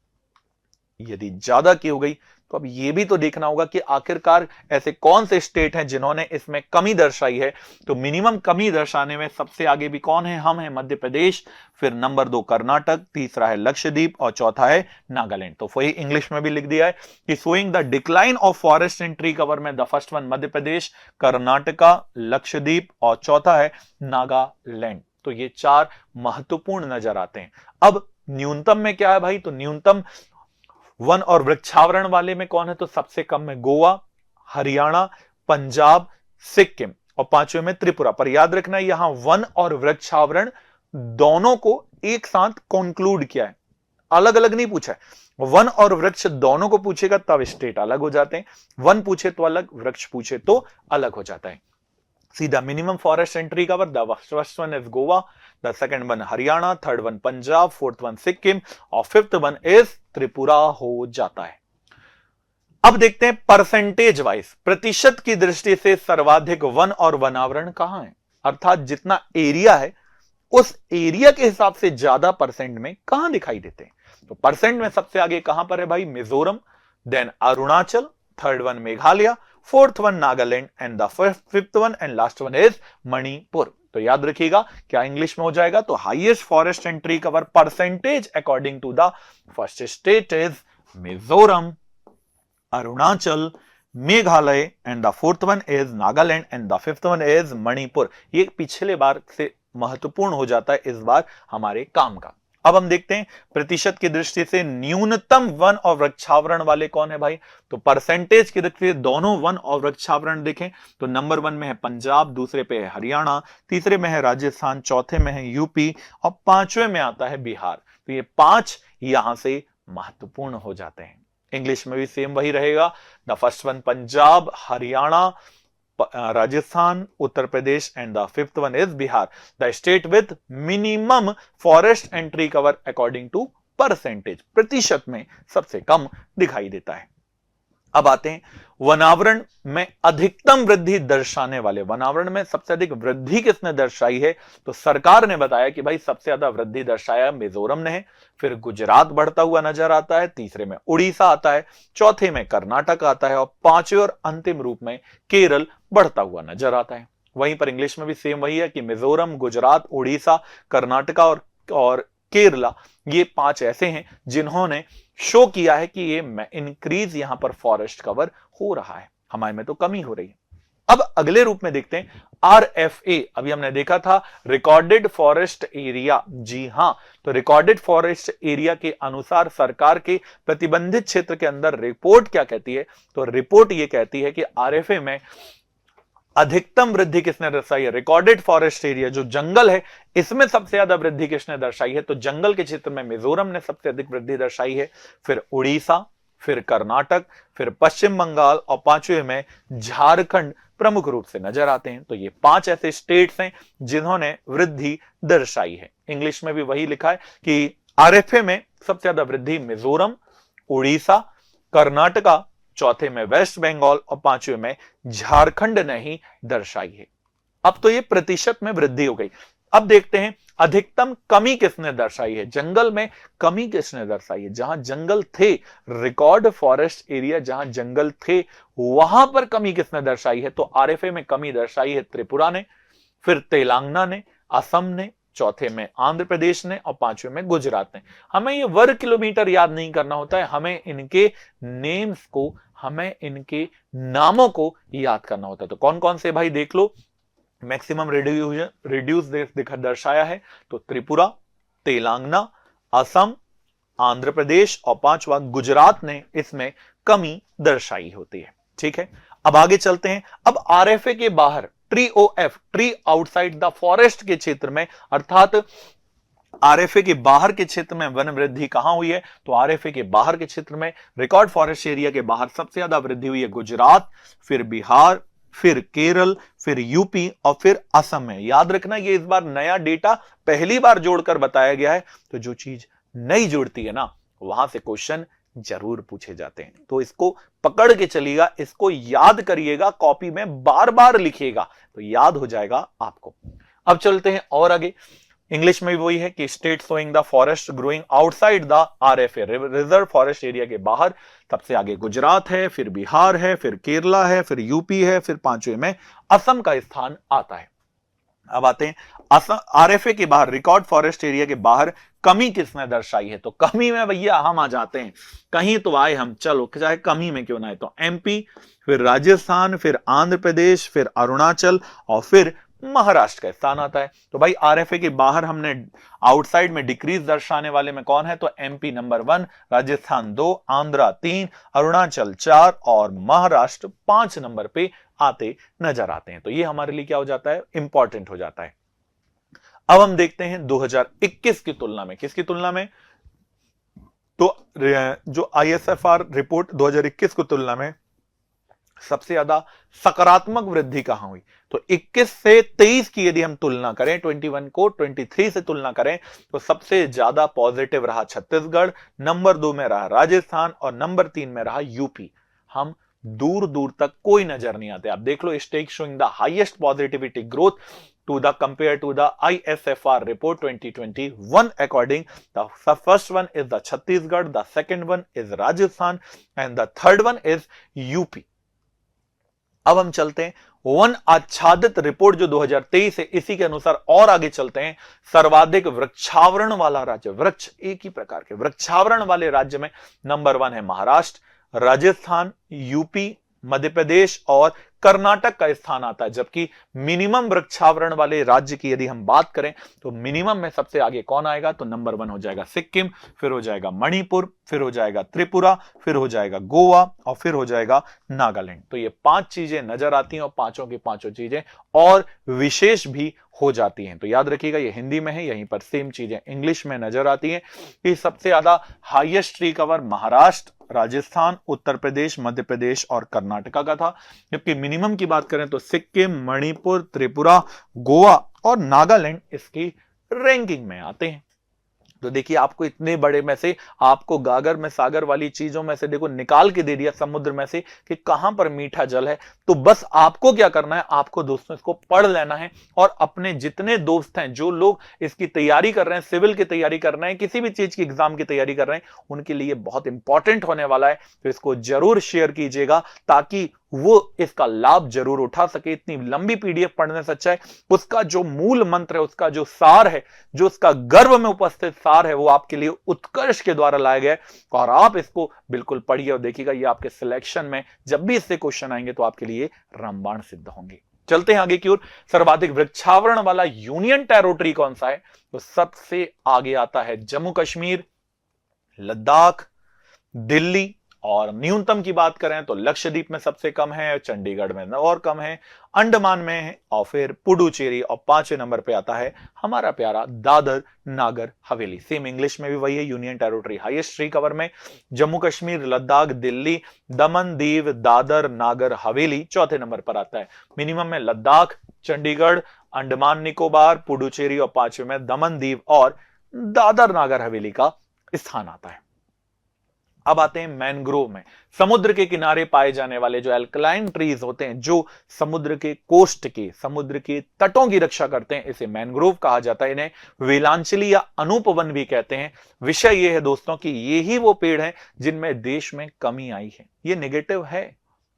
यदि ज्यादा की हो गई तो अब यह भी तो देखना होगा कि आखिरकार ऐसे कौन से स्टेट हैं जिन्होंने इसमें कमी दर्शाई है। तो मिनिमम कमी दर्शाने में सबसे आगे भी कौन है, हम हैं मध्य प्रदेश, फिर नंबर 2 कर्नाटक, तीसरा है लक्षद्वीप और चौथा है नागालैंड। तो वही इंग्लिश में भी लिख दिया है कि showing the decline of forest and tree cover में the first one Madhya Pradesh, Karnataka, Lakshadweep और चौथा है नागालैंड। तो ये 4 महत्वपूर्ण नजर आते हैं। अब न्यूनतम में क्या है भाई, तो न्यूनतम वन और वृक्षावरण वाले में कौन है, तो सबसे कम में गोवा, हरियाणा, पंजाब, सिक्किम और पांचवें में त्रिपुरा। पर याद रखना यहां वन और वृक्षावरण दोनों को एक साथ कंक्लूड किया है, अलग अलग नहीं पूछा है। वन और वृक्ष दोनों को पूछेगा तब स्टेट अलग हो जाते हैं, वन पूछे तो अलग, वृक्ष पूछे तो अलग हो जाता है। सीधा minimum forest and tree cover, the first one is Goa, the second one Haryana, third one Punjab, fourth one Sikkim और फिफ्थ वन इज त्रिपुरा हो जाता है। अब देखते हैं परसेंटेज वाइज, प्रतिशत की दृष्टि से सर्वाधिक वन और वनावरण कहां है, अर्थात जितना एरिया है उस एरिया के हिसाब से ज्यादा परसेंट में कहां दिखाई देते हैं। तो परसेंट में सबसे आगे कहां पर है भाई, Mizoram, then Arunachal, third one Meghalaya, fourth one Nagaland and the fifth one and last one is Manipur. तो याद रखिएगा क्या इंग्लिश में हो जाएगा, तो highest forest and tree cover percentage according to the first state is Mizoram, Arunachal, Meghalaya and the fourth one is Nagaland and the fifth one is Manipur. ये पिछले बार से महत्वपूर्ण हो जाता है इस बार हमारे काम का। अब हम देखते हैं प्रतिशत की दृष्टि से न्यूनतम वन और वृक्षावरण वाले कौन है भाई, तो परसेंटेज की दृष्टि से दोनों वन और वृक्षावरण देखें तो नंबर 1 में है पंजाब, दूसरे पे है हरियाणा, तीसरे में है राजस्थान, चौथे में है यूपी और पांचवें में आता है बिहार। तो ये 5 यहां से महत्वपूर्ण हो जाते हैं। इंग्लिश में भी सेम वही रहेगा, the first one Punjab, Haryana, Rajasthan, Uttar Pradesh and the fifth one is Bihar, the state with minimum forest and tree cover according to percentage, प्रतिशत में सबसे कम दिखाई देता है। अब आते हैं वनावरण में अधिकतम वृद्धि दर्शाने वाले, वनावरण में सबसे अधिक वृद्धि किसने दर्शाई है, तो सरकार ने बताया कि भाई सबसे ज्यादा वृद्धि दर्शाया मिजोरम ने है, फिर गुजरात बढ़ता हुआ नजर आता है, तीसरे में उड़ीसा आता है, चौथे में कर्नाटक आता है और पांचवें और अंतिम रूप में केरल बढ़ता हुआ नजर आता है। वहीं पर इंग्लिश में भी सेम वही है कि मिजोरम, गुजरात, उड़ीसा, कर्नाटका और केरला, ये 5 ऐसे हैं जिन्होंने शो किया है कि ये इंक्रीज यहां पर फॉरेस्ट कवर हो रहा है, हमारे में तो कमी हो रही है। अब अगले रूप में देखते हैं RFA, अभी हमने देखा था रिकॉर्डेड फॉरेस्ट एरिया, जी हां, तो रिकॉर्डेड फॉरेस्ट एरिया के अनुसार सरकार के प्रतिबंधित क्षेत्र के अंदर रिपोर्ट क्या कहती है, तो रिपोर्ट ये कहती है कि RFA में अधिकतम वृद्धि किसने दर्शाई है, रिकॉर्डेड फॉरेस्ट एरिया जो जंगल है इसमें सबसे ज्यादा वृद्धि किसने दर्शाई है, तो जंगल के क्षेत्र में मिजोरम ने सबसे अधिक वृद्धि दर्शाई है, फिर उड़ीसा, फिर कर्नाटक, फिर पश्चिम बंगाल और पांचवें में झारखंड प्रमुख रूप से नजर आते हैं। तो ये 5 ऐसे स्टेट्स हैं जिन्होंने वृद्धि दर्शाई है। इंग्लिश में भी वही लिखा है कि RFA में सबसे ज्यादा वृद्धि मिजोरम, उड़ीसा, कर्नाटका, चौथे में वेस्ट बंगाल और पांचवें में झारखंड ने ही दर्शाई है। अब तो ये प्रतिशत में वृद्धि हो गई। अब देखते हैं अधिकतम कमी किसने दर्शाई है, जंगल में कमी किसने दर्शाई है, जहां जंगल थे, रिकॉर्ड फॉरेस्ट एरिया जहां जंगल थे वहां पर कमी किसने दर्शाई है, तो RFA में कमी दर्शाई है त्रिपुरा ने, फिर तेलंगाना ने, असम ने, चौथे में आंध्र प्रदेश ने और पांचवें में गुजरात ने। हमें ये वर्ग किलोमीटर याद नहीं करना होता है, हमें इनके नेम्स को, हमें इनके नामों को याद करना होता है। तो कौन कौन से भाई देख लो, मैक्सिमम रिड्यूस दर्शाया है तो त्रिपुरा, तेलंगाना, असम, आंध्र प्रदेश और पांचवा गुजरात ने इसमें कमी दर्शाई होती है। ठीक है, अब आगे चलते हैं। अब RFA के बाहर TOF, tree outside the forest के क्षेत्र में, अर्थात RFA के बाहर के क्षेत्र में वन वृद्धि कहां हुई है, तो RFA के बाहर के क्षेत्र में रिकॉर्ड फॉरेस्ट एरिया के बाहर सबसे ज्यादा वृद्धि हुई है गुजरात, फिर बिहार, फिर केरल, फिर यूपी और फिर असम में। याद रखना ये इस बार नया डेटा पहली बार जोड़कर बताया गया है, तो जो चीज नई जुड़ती है ना वहां से क्वेश्चन जरूर पूछे जाते हैं, तो इसको पकड़ के चलिएगा, इसको याद करिएगा, कॉपी में बार बार लिखिएगा तो याद हो जाएगा आपको। अब चलते हैं और आगे। इंग्लिश में भी वही है कि state showing the forest growing outside the RFA, reserve forest area के बाहर सबसे आगे गुजरात है, फिर बिहार है, फिर केरला है, फिर यूपी है, फिर पांचवें में असम का स्थान आता है। अब आते हैं असम, RFA के बाहर रिकॉर्ड फॉरेस्ट एरिया के बाहर कमी किसने दर्शाई है, तो कमी में भैया हम आ जाते हैं, कहीं तो आए हम, चलो चाहे कमी में क्यों ना आए, तो MP, फिर राजस्थान, फिर आंध्र प्रदेश, फिर अरुणाचल और फिर महाराष्ट्र का स्थान आता है। तो भाई RFA के बाहर हमने आउटसाइड में डिक्रीज दर्शाने वाले में कौन है, तो MP नंबर 1, राजस्थान 2, आंध्रा 3, अरुणाचल 4 और महाराष्ट्र 5 नंबर पे आते नजर आते हैं। तो ये हमारे लिए क्या हो जाता है, इंपॉर्टेंट हो जाता है। अब हम देखते हैं 2021 की तुलना में, किसकी तुलना में, तो जो ISFR रिपोर्ट 2021 की तुलना में सबसे ज्यादा सकारात्मक वृद्धि कहां हुई, तो 21 से 23 की यदि हम तुलना करें, 21 को 23 से तुलना करें तो सबसे ज्यादा पॉजिटिव रहा छत्तीसगढ़, नंबर 2 में रहा राजस्थान और नंबर 3 में रहा यूपी। हम दूर दूर तक कोई नजर नहीं आते। आप देख लो, state showing the highest positivity growth to the compared to the ISFR report 2021 according the first one is the Chhattisgarh, the second one is Rajasthan and the third one is UP। अब हम चलते हैं one आच्छादित report जो 2023 है, इसी के अनुसार और आगे चलते हैं। सर्वाधिक वृक्षावरण वाला राज्य, वृक्ष एक ही प्रकार के वृक्षावरण वाले राज्य में नंबर 1 है महाराष्ट्र, राजस्थान, यूपी, मध्य प्रदेश और कर्नाटक का स्थान आता है। जबकि मिनिमम वृक्षावरण वाले राज्य की यदि हम बात करें तो मिनिमम में सबसे आगे कौन आएगा, तो नंबर 1 हो जाएगा सिक्किम, फिर हो जाएगा मणिपुर, फिर हो जाएगा त्रिपुरा, फिर हो जाएगा गोवा और फिर हो जाएगा नागालैंड। तो ये 5 चीजें नजर आती हैं और पांचों की पांचों चीजें और विशेष भी हो जाती हैं। तो याद रखिएगा, ये हिंदी में है, यहीं पर सेम चीजें इंग्लिश में नजर आती हैं कि सबसे ज्यादा highest tree cover Maharashtra, Rajasthan, Uttar Pradesh, Madhya Pradesh और कर्नाटका का था। जबकि मिनिमम की बात करें तो सिक्किम, मणिपुर, त्रिपुरा, गोवा और नागालैंड इसकी रैंकिंग में आते हैं। तो देखिए, आपको इतने बड़े में से आपको गागर में सागर वाली चीजों में से देखो निकाल के दे दिया समुद्र में से कि कहां पर मीठा जल है। तो बस आपको क्या करना है, आपको दोस्तों इसको पढ़ लेना है और अपने जितने दोस्त हैं जो लोग इसकी तैयारी कर रहे हैं, सिविल की तैयारी कर रहे हैं, किसी भी चीज की एग्जाम की तैयारी कर रहे हैं, उनके लिए बहुत इंपॉर्टेंट होने वाला है। तो इसको जरूर शेयर कीजिएगा ताकि वो इसका लाभ जरूर उठा सके। इतनी लंबी पीडीएफ पढ़ने से अच्छा है उसका जो मूल मंत्र है, उसका जो सार है, जो उसका गर्भ में उपस्थित सार है, वो आपके लिए उत्कर्ष के द्वारा लाया गया है और आप इसको बिल्कुल पढ़िए और देखिएगा, ये आपके सिलेक्शन में जब भी इससे क्वेश्चन आएंगे तो आपके लिए रामबाण सिद्ध होंगे। चलते हैं आगे की ओर। सर्वाधिक वृक्षावरण वाला यूनियन टेरिटरी कौन सा है, तो सबसे आगे आता है जम्मू कश्मीर, लद्दाख, दिल्ली और न्यूनतम की बात करें तो लक्षद्वीप में सबसे कम है, चंडीगढ़ में और कम है, अंडमान में है और फिर पुडुचेरी और 5वें नंबर पे आता है हमारा प्यारा दादर नागर हवेली। सेम इंग्लिश में भी वही है, union territory highest tree cover में जम्मू कश्मीर, लद्दाख, दिल्ली, दमन दीव, दादर नागर हवेली 4थे नंबर पर आता है। मिनिमम में लद्दाख, चंडीगढ़, अंडमान निकोबार, पुडुचेरी और 5वें में दमन दीव और दादर नागर हवेली का स्थान आता है। अब आते हैं मैनग्रोव में। समुद्र के किनारे पाए जाने वाले जो एल्कलाइन ट्रीज होते हैं, जो समुद्र के कोस्ट के, समुद्र के तटों की रक्षा करते हैं, इसे मैनग्रोव कहा जाता है। इन्हें वेलांचली या अनुपवन भी कहते हैं। विषय यह है दोस्तों कि ये ही वो पेड़ हैं जिनमें देश में कमी आई है। ये नेगेटिव है,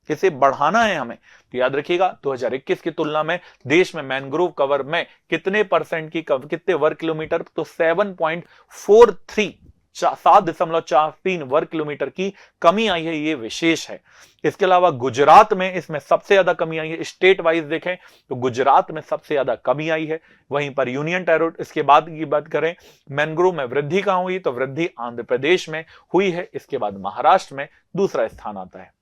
इसे बढ़ाना है हमें। तो याद रखिएगा 2021 की तुलना में देश में मैनग्रोव कवर में कितने परसेंट की, कितने वर्ग किलोमीटर, तो 7.43 वर्ग किलोमीटर की कमी आई है। ये विशेष है। इसके अलावा गुजरात में इसमें सबसे ज्यादा कमी आई है। स्टेट वाइज देखें तो गुजरात में सबसे ज्यादा कमी आई है। वहीं पर यूनियन टेरिटरी, इसके बाद की बात करें मैनग्रोव में वृद्धि कहां हुई, तो वृद्धि आंध्र प्रदेश में हुई है। इसके बाद महाराष्ट्र में दूसरा स्थान आता है।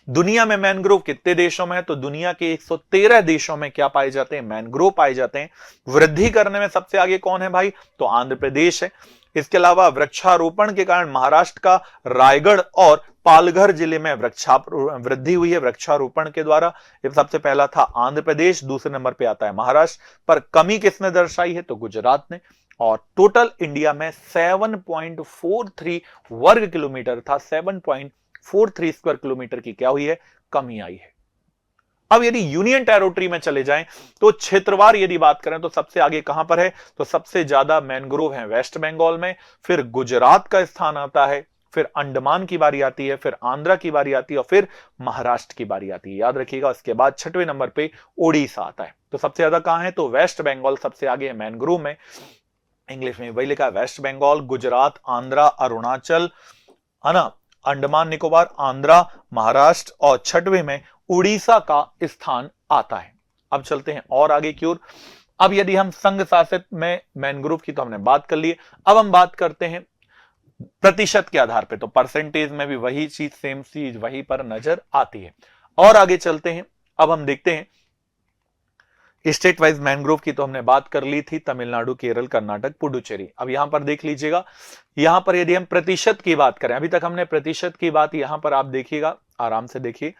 दुनिया में मैनग्रोव कितने देशों में है, तो दुनिया के 113 देशों में क्या पाए जाते हैं, मैनग्रोव पाए जाते हैं। वृद्धि करने में सबसे आगे कौन है भाई, तो आंध्र प्रदेश है। इसके अलावा वृक्षारोपण के कारण महाराष्ट्र का रायगढ़ और पालघर जिले में वृद्धि हुई है वृक्षारोपण के द्वारा। सबसे पहला था आंध्र प्रदेश, दूसरे नंबर पे आता है महाराष्ट्र, पर कमी किसने दर्शाई है, तो गुजरात ने। और टोटल इंडिया में 7.43 वर्ग किलोमीटर था, 7.43 स्क्वायर किलोमीटर की क्या हुई है, कमी आई है। अब यदि यूनियन टेरिटरी में चले जाएं तो क्षेत्रवार यदि बात करें तो सबसे आगे कहां पर है, तो सबसे ज्यादा मैनग्रोव है वेस्ट बंगाल में, फिर गुजरात का स्थान आता है, फिर अंडमान की बारी आती है, फिर आंध्रा की बारी आती है और फिर महाराष्ट्र की बारी आती है। याद रखिएगा। इसके बाद 6वें नंबर पे ओडिशा आता है। तो सबसे ज्यादा कहां है, तो वेस्ट बंगाल सबसे आगे है मैनग्रोव में। इंग्लिश में वही लिखा है, वेस्ट बंगाल, गुजरात, आंध्रा, अरुणाचल, है ना, अंडमान निकोबार, आंध्रा, महाराष्ट्र और 6वें में उड़ीसा का स्थान आता है। अब चलते हैं और आगे की ओर। अब यदि हम संघ शासित में मैनग्रोव की तो हमने बात कर ली, अब हम बात करते हैं प्रतिशत के आधार पे। तो परसेंटेज में भी वही चीज, सेम चीज वहीं पर नजर आती है। और आगे चलते हैं। अब हम देखते हैं स्टेट वाइज मैनग्रोव की तो हमने बात कर ली थी, तमिलनाडु, केरल, कर्नाटक, पुडुचेरी। अब यहां पर देख लीजिएगा, यहां पर यदि हम प्रतिशत की बात करें, अभी तक हमने प्रतिशत की बात, यहां पर आप देखिएगा, आराम से देखिए,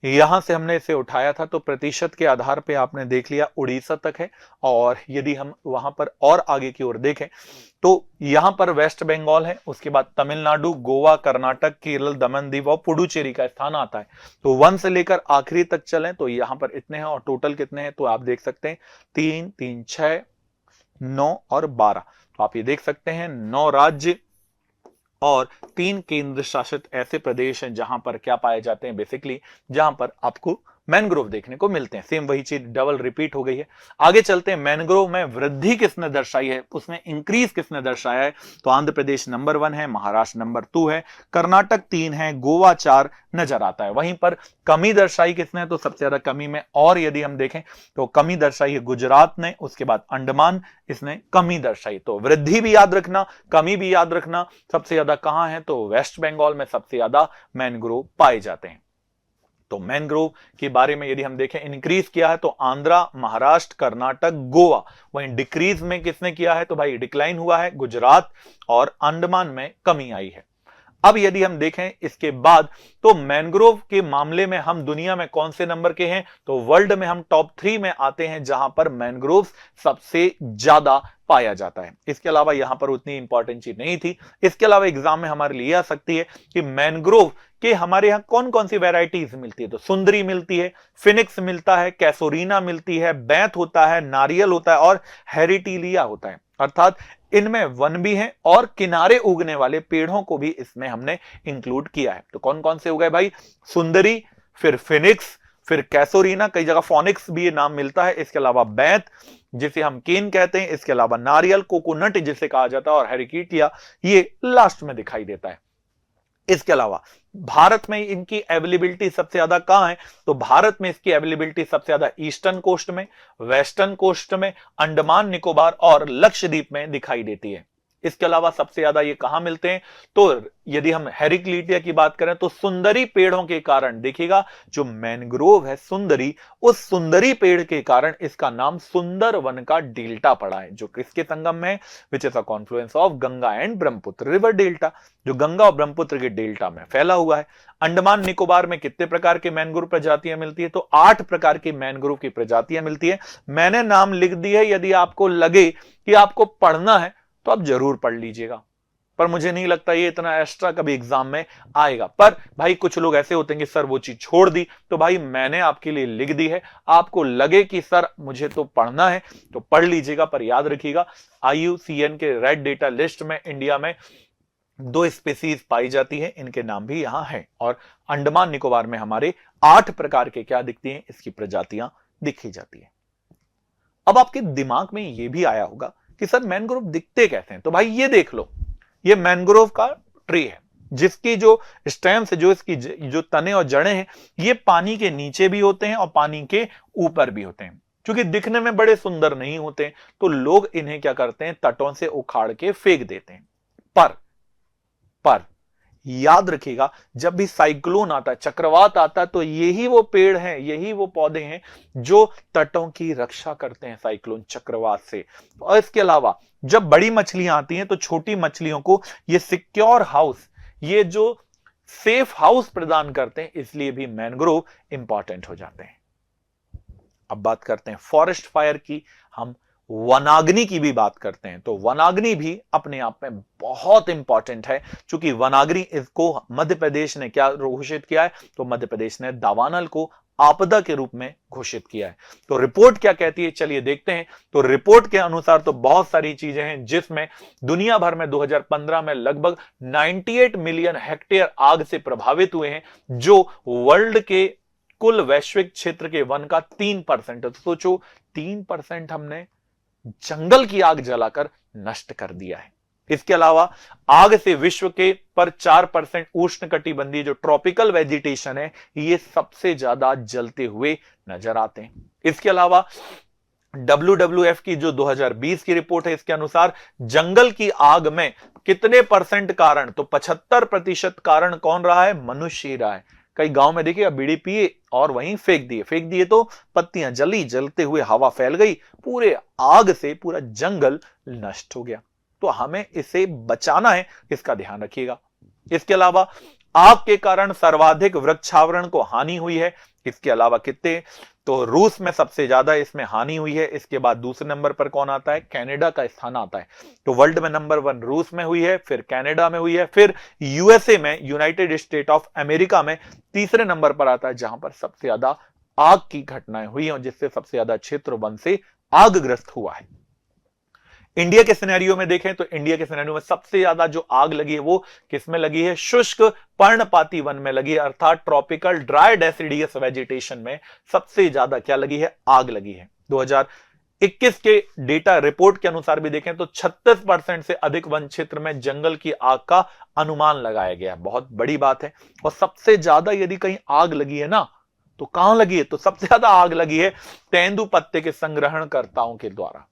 यहां से हमने इसे उठाया था तो प्रतिशत के आधार पे आपने देख लिया उड़ीसा तक है, और यदि हम वहां पर और आगे की ओर देखें तो यहां पर वेस्ट बंगाल है, उसके बाद तमिलनाडु, गोवा, कर्नाटक, केरल, दमन दीव और पुडुचेरी का स्थान आता है। तो 1 से लेकर आखिरी तक चलें तो यहां पर इतने हैं, और टोटल कितने हैं तो आप देख सकते हैं 3 3 6 9 और 12। तो आप ये देख सकते हैं 9 राज्य और 3 केंद्र शासित ऐसे प्रदेश हैं जहां पर क्या पाए जाते हैं, बेसिकली जहां पर आपको मैनग्रोव देखने को मिलते हैं। सेम वही चीज डबल रिपीट हो गई है। आगे चलते हैं, मैनग्रोव में वृद्धि किसने दर्शाई है, उसमें इंक्रीज किसने दर्शाया है, तो आंध्र प्रदेश नंबर 1 है, महाराष्ट्र नंबर 2 है, कर्नाटक 3 है, गोवा 4 नजर आता है। वहीं पर कमी दर्शाई किसने, तो सबसे ज्यादा कमी में, और यदि हम देखें तो कमी दर्शाई है गुजरात ने, उसके बाद अंडमान इसने कमी दर्शाई। तो वृद्धि भी याद रखना, कमी भी याद रखना। सबसे ज्यादा कहां है, तो वेस्ट बंगाल में सबसे ज्यादा मैनग्रोव पाए जाते हैं। तो मैनग्रोव के बारे में यदि हम देखें, इंक्रीज किया है तो आंध्रा, महाराष्ट्र, कर्नाटक, गोवा। वहीं डिक्रीज में किसने किया है, तो भाई डिक्लाइन हुआ है गुजरात, और अंडमान में कमी आई है। अब यदि हम देखें इसके बाद तो मैनग्रोव के मामले में हम दुनिया में कौन से नंबर के हैं, तो वर्ल्ड में हम टॉप 3 में आते हैं जहां पर मैनग्रोव सबसे ज्यादा पाया जाता है। इसके अलावा यहां पर उतनी इंपॉर्टेंट चीज नहीं थी। इसके अलावा एग्जाम में हमारे लिए आ सकती है कि मैनग्रोव के हमारे यहां कौन कौन सी वैरायटीज मिलती है, तो सुंदरी मिलती है, फिनिक्स मिलता है, कैसोरीना मिलती है, बैंत होता है, नारियल होता है और हेरिटीलिया होता है। अर्थात इनमें वन भी हैं और किनारे उगने वाले पेड़ों को भी इसमें हमने इंक्लूड किया है। तो कौन कौन से उगे भाई, सुंदरी, फिर फिनिक्स, फिर कैसोरीना, कई जगह फोनिक्स भी ये नाम मिलता है, इसके अलावा बैंत जिसे हम केन कहते हैं, इसके अलावा नारियल, कोकोनट जिसे कहा जाता है, और हेरिकीटिया ये लास्ट में दिखाई देता है। इसके अलावा भारत में इनकी अवेलेबिलिटी सबसे ज्यादा कहां है, तो भारत में इसकी अवेलेबिलिटी सबसे ज्यादा ईस्टर्न कोस्ट में, वेस्टर्न कोस्ट में, अंडमान निकोबार और लक्षद्वीप में दिखाई देती है। इसके अलावा सबसे ज्यादा ये कहां मिलते हैं, तो यदि हम हेरिक्लिटिया की बात करें तो सुंदरी पेड़ों के कारण, देखिएगा जो मैनग्रोव है सुंदरी, उस सुंदरी पेड़ के कारण इसका नाम सुंदर वन का डेल्टा पड़ा है, जो किसके संगम में है, which is a Confluence of Ganga and Brahmaputra river delta, जो गंगा और ब्रह्मपुत्र के डेल्टा में फैला हुआ है। अंडमान निकोबार में कितने प्रकार के मैनग्रोव प्रजातियां मिलती है, तो 8 प्रकार की मैनग्रोव की प्रजातियां मिलती है। मैंने नाम लिख दी है, यदि आपको लगे कि आपको पढ़ना है तो आप जरूर पढ़ लीजिएगा, पर मुझे नहीं लगता ये इतना एक्स्ट्रा कभी एग्जाम में आएगा। पर भाई कुछ लोग ऐसे होते हैं कि सर वो चीज छोड़ दी, तो भाई मैंने आपके लिए लिख दी है, आपको लगे कि सर मुझे तो पढ़ना है तो पढ़ लीजिएगा, पर याद रखिएगा IUCN के रेड डेटा लिस्ट में इंडिया में 2 स्पीसीज पाई जाती है, इनके नाम भी यहां है, और अंडमान निकोबार में हमारे 8 प्रकार के क्या दिखती हैं, इसकी प्रजातियां दिखी जाती है। अब आपके दिमाग में यह भी आया होगा कि सर मैनग्रोव दिखते कैसे हैं, तो भाई ये देख लो, ये मैनग्रोव का ट्री है जिसकी जो स्टेम्स, जो इसकी जो तने और जड़ें हैं, ये पानी के नीचे भी होते हैं और पानी के ऊपर भी होते हैं। क्योंकि दिखने में बड़े सुंदर नहीं होते तो लोग इन्हें क्या करते हैं, तटों से उखाड़ के फेंक देते हैं। पर याद रखिएगा, जब भी साइक्लोन आता है, चक्रवात आता है, तो यही वो पेड़ हैं, यही वो पौधे हैं जो तटों की रक्षा करते हैं साइक्लोन चक्रवात से। और इसके अलावा जब बड़ी मछलियां आती हैं तो छोटी मछलियों को ये सिक्योर हाउस, ये जो सेफ हाउस प्रदान करते हैं, इसलिए भी मैनग्रोव इंपॉर्टेंट हो जाते हैं। अब बात करते हैं फॉरेस्ट फायर की, हम वनाग्नि की भी बात करते हैं। तो वनाग्नि भी अपने आप में बहुत इंपॉर्टेंट है, क्योंकि वनाग्नि इसको मध्य प्रदेश ने क्या घोषित किया है, तो मध्य प्रदेश ने दावानल को आपदा के रूप में घोषित किया है। तो रिपोर्ट क्या कहती है, चलिए देखते हैं। तो रिपोर्ट के अनुसार तो बहुत सारी चीजें हैं, जिसमें दुनिया भर में 2015 में लगभग 98 मिलियन हेक्टेयर आग से प्रभावित हुए हैं, जो वर्ल्ड के कुल वैश्विक क्षेत्र के वन का 3%। तो सोचो 3% हमने जंगल की आग जलाकर नष्ट कर दिया है। इसके अलावा आग से विश्व के पर 4% उष्णकटिबंधीय जो ट्रॉपिकल वेजिटेशन है, ये सबसे ज्यादा जलते हुए नजर आते हैं। इसके अलावा WWF की जो 2020 की रिपोर्ट है, इसके अनुसार जंगल की आग में कितने % कारण, तो 75% कारण कौन रहा है, मनुष्य ही रहा है। कई गांव में देखिए बीड़ी पिए और वहीं फेंक दिए तो पत्तियां जली, जलते हुए हवा फैल गई, पूरे आग से पूरा जंगल नष्ट हो गया। तो हमें इसे बचाना है, इसका ध्यान रखिएगा। इसके अलावा आग के कारण सर्वाधिक वृक्षावरण को हानि हुई है, इसके अलावा कितने, तो रूस में सबसे ज्यादा इसमें हानि हुई है। इसके बाद दूसरे नंबर पर कौन आता है, कनाडा का स्थान आता है। तो वर्ल्ड में नंबर 1 रूस में हुई है, फिर कनाडा में हुई है, फिर यूएसए में, यूनाइटेड स्टेट ऑफ अमेरिका में तीसरे नंबर पर आता है, जहां पर सबसे ज्यादा आग की घटनाएं हुई हैं, जिससे सबसे ज्यादा क्षेत्र वन से आगग्रस्त हुआ है। इंडिया के सिनेरियो में देखें तो इंडिया के सिनेरियो में सबसे ज्यादा जो आग लगी है वो किसमें लगी है, शुष्क पर्णपाती वन में लगी है, अर्थात ट्रॉपिकल ड्राई डेसिडियस वेजिटेशन में सबसे ज्यादा क्या लगी है, आग लगी है। 2021 के डेटा रिपोर्ट के अनुसार भी देखें तो 36% से अधिक वन क्षेत्र में जंगल की आग का अनुमान लगाया गया। बहुत बड़ी बात है। और सबसे ज्यादा यदि कहीं आग लगी है ना, तो कहां लगी है, तो सबसे ज्यादा आग लगी है तेंदुपत्ते के संग्रहणकर्ताओं के द्वारा।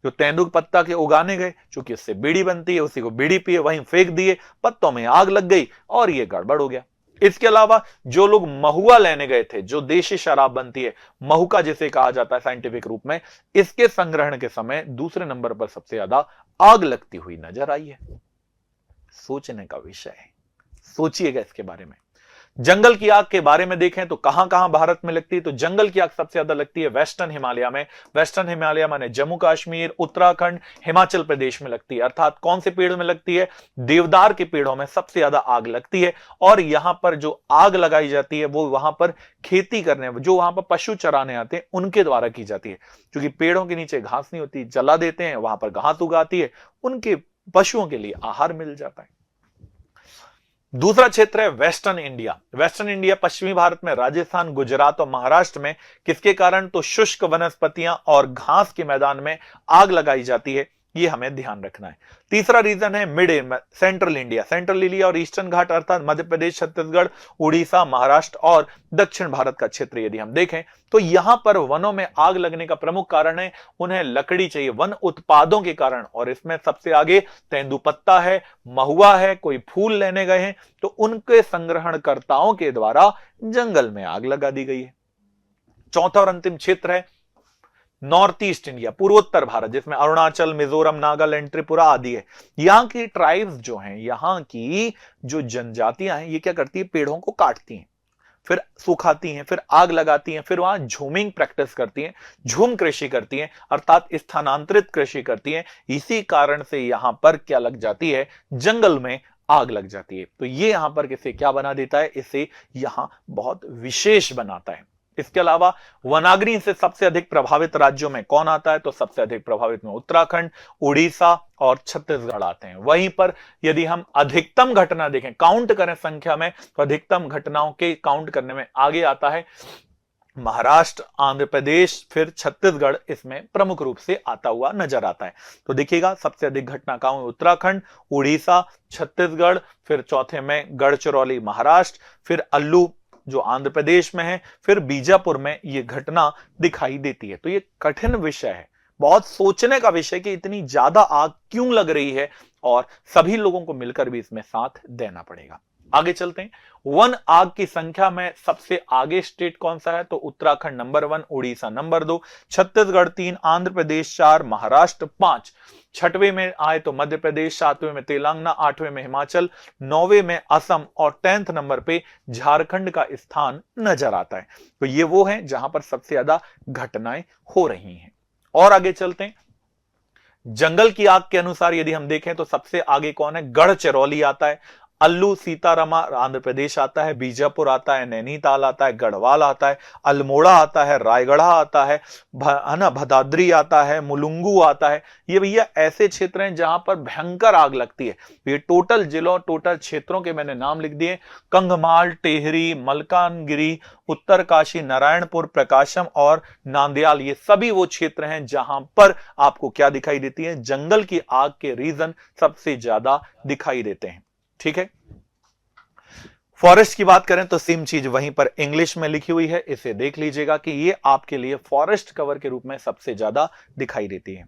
जो तेंदुआ पत्ता के उगाने गए, चूंकि उससे बीड़ी बनती है, उसी को बीड़ी पिए, वहीं फेंक दिए, पत्तों में आग लग गई और ये गड़बड़ हो गया। इसके अलावा जो लोग महुआ लेने गए थे, जो देशी शराब बनती है, महुका जिसे कहा जाता है साइंटिफिक रूप में, इसके संग्रहण के समय दूसरे नंबर पर सबसे ज्यादा आग लगती हुई नजर आई है। सोचने का विषय है, सोचिएगा इसके बारे में। जंगल की आग के बारे में देखें तो कहां कहां भारत में लगती है, तो जंगल की आग सबसे ज्यादा लगती है वेस्टर्न हिमालय में। वेस्टर्न हिमालय माने जम्मू कश्मीर, उत्तराखंड, हिमाचल प्रदेश में लगती है। अर्थात कौन से पेड़ में लगती है, देवदार के पेड़ों में सबसे ज्यादा आग लगती है। और यहां पर जो आग लगाई जाती है वो वहां पर खेती करने, जो वहां पर पशु चराने आते हैं उनके द्वारा की जाती है। क्योंकि पेड़ों के नीचे घास नहीं होती, जला देते हैं, वहां पर घास उगाती है, उनके पशुओं के लिए आहार मिल जाता है। दूसरा क्षेत्र है वेस्टर्न इंडिया। वेस्टर्न इंडिया पश्चिमी भारत में राजस्थान, गुजरात और महाराष्ट्र में किसके कारण, तो शुष्क वनस्पतियां और घास के मैदान में आग लगाई जाती है, ये हमें ध्यान रखना है। तीसरा रीजन है mid central India. Central India और ईस्टर्न घाट अर्थात मध्य प्रदेश, छत्तीसगढ़, उड़ीसा, महाराष्ट्र और दक्षिण भारत का क्षेत्र यदि हम देखें तो यहां पर वनों में आग लगने का प्रमुख कारण है उन्हें लकड़ी चाहिए, वन उत्पादों के कारण। और इसमें सबसे आगे तेंदुपत्ता है, महुआ है, कोई फूल लेने गए हैं तो उनके संग्रहणकर्ताओं के द्वारा जंगल में आग लगा दी गई है। चौथा और अंतिम क्षेत्र है नॉर्थ ईस्ट इंडिया, पूर्वोत्तर भारत, जिसमें अरुणाचल, मिजोरम, नागालैंड, त्रिपुरा आदि है। यहां की ट्राइब्स जो हैं, यहां की जो जनजातियां हैं, ये क्या करती है, पेड़ों को काटती हैं, फिर सुखाती हैं, फिर आग लगाती हैं, फिर वहां झूमिंग प्रैक्टिस करती हैं, झूम कृषि करती हैं, अर्थात स्थानांतरित कृषि करती हैं। इसी कारण से यहां पर क्या लग जाती है, जंगल में आग लग जाती है। तो ये यहां पर किसे क्या बना देता है, इसे यहां बहुत विशेष बनाता है। इसके अलावा वनाग्नि से सबसे अधिक प्रभावित राज्यों में कौन आता है, तो सबसे अधिक प्रभावित में उत्तराखंड, उड़ीसा और छत्तीसगढ़ आते हैं। वहीं पर यदि हम अधिकतम घटना देखें, काउंट करें संख्या में, तो अधिकतम घटनाओं के काउंट करने में आगे आता है महाराष्ट्र, आंध्र प्रदेश, फिर छत्तीसगढ़ इसमें प्रमुख रूप से आता हुआ नजर आता है। तो देखिएगा सबसे अधिक घटना कहां, उत्तराखंड, उड़ीसा, छत्तीसगढ़, फिर चौथे में गढ़चिरौली महाराष्ट्र, फिर अल्लू जो आंध्र प्रदेश में है, फिर बीजापुर में यह घटना दिखाई देती है। तो यह कठिन विषय है, बहुत सोचने का विषय कि इतनी ज्यादा आग क्यों लग रही है और सभी लोगों को मिलकर भी इसमें साथ देना पड़ेगा। आगे चलते हैं। वन आग की संख्या में सबसे आगे स्टेट कौन सा है, तो उत्तराखंड नंबर 1, उड़ीसा नंबर 2, छत्तीसगढ़ 3, आंध्र प्रदेश 4, महाराष्ट्र 5, छठवें में आए तो मध्य प्रदेश, सातवें में तेलंगाना, आठवें में हिमाचल, नौवें में असम और 10th नंबर पे झारखंड का स्थान नजर आता है। तो ये वो है जहां पर सबसे ज्यादा घटनाएं हो रही हैं। और आगे चलते हैं। जंगल की आग के अनुसार यदि हम देखें तो सबसे आगे कौन है, गढ़चिरौली आता है, अल्लू सीतारामा आंध्र प्रदेश आता है, बीजापुर आता है, नैनीताल आता है, गढ़वाल आता है, अल्मोड़ा आता है, रायगढ़ आता है ना, भदाद्री आता है, मुलुंगू आता है। ये भैया ऐसे क्षेत्र हैं जहां पर भयंकर आग लगती है। ये टोटल जिलों, टोटल क्षेत्रों के मैंने नाम लिख दिए, कंधमाल, टेहरी, मलकानगिरी, उत्तरकाशी, नारायणपुर, प्रकाशम और नांदयाल, ये सभी वो क्षेत्र हैं जहां पर आपको क्या दिखाई देती है, जंगल की आग के रीजन सबसे ज्यादा दिखाई देते हैं। ठीक है। फॉरेस्ट की बात करें तो सेम चीज वहीं पर इंग्लिश में लिखी हुई है, इसे देख लीजिएगा कि ये आपके लिए फॉरेस्ट कवर के रूप में सबसे ज्यादा दिखाई देती है।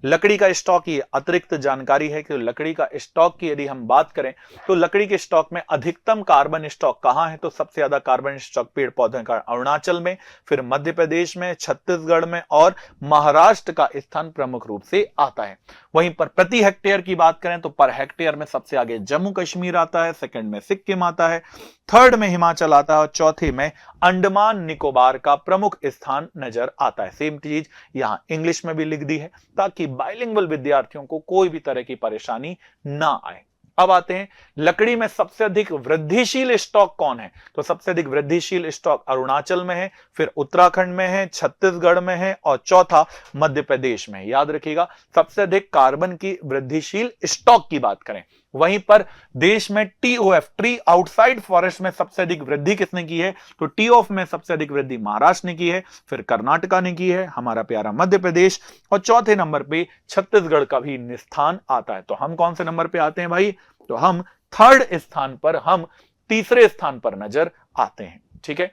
लकड़ी का स्टॉक, ये अतिरिक्त जानकारी है कि लकड़ी का स्टॉक की यदि हम बात करें तो लकड़ी के स्टॉक में अधिकतम कार्बन स्टॉक कहां है, तो सबसे ज्यादा कार्बन स्टॉक पेड़ पौधों का अरुणाचल में, फिर मध्य प्रदेश में, छत्तीसगढ़ में और महाराष्ट्र का स्थान प्रमुख रूप से आता है। वहीं पर प्रति हेक्टेयर की बात करें तो पर हेक्टेयर में सबसे आगे जम्मू कश्मीर आता है, सेकंड में सिक्किम आता है, थर्ड में हिमाचल आता है और चौथे में अंडमान निकोबार का प्रमुख स्थान नजर आता है। सेम चीज यहां इंग्लिश में भी लिख दी है ताकि बाइलिंगुअल विद्यार्थियों को कोई भी तरह की परेशानी ना आए। अब आते हैं लकड़ी में सबसे अधिक वृद्धिशील स्टॉक कौन है, तो सबसे अधिक वृद्धिशील स्टॉक अरुणाचल में है, फिर उत्तराखंड में है, छत्तीसगढ़ में है और चौथा मध्य प्रदेश में है। याद रखिएगा, सबसे अधिक कार्बन की वृद्धिशील स्टॉक की बात करें। वहीं पर देश में टीओएफ, ट्री आउटसाइड फॉरेस्ट में सबसे अधिक वृद्धि किसने की है, तो टीओएफ में सबसे अधिक वृद्धि महाराष्ट्र ने की है, फिर कर्नाटका ने की है, हमारा प्यारा मध्य प्रदेश, और चौथे नंबर पे छत्तीसगढ़ का भी स्थान आता है। तो हम कौन से नंबर पे आते हैं भाई, तो हम थर्ड स्थान पर, हम तीसरे स्थान पर नजर आते हैं। ठीक है,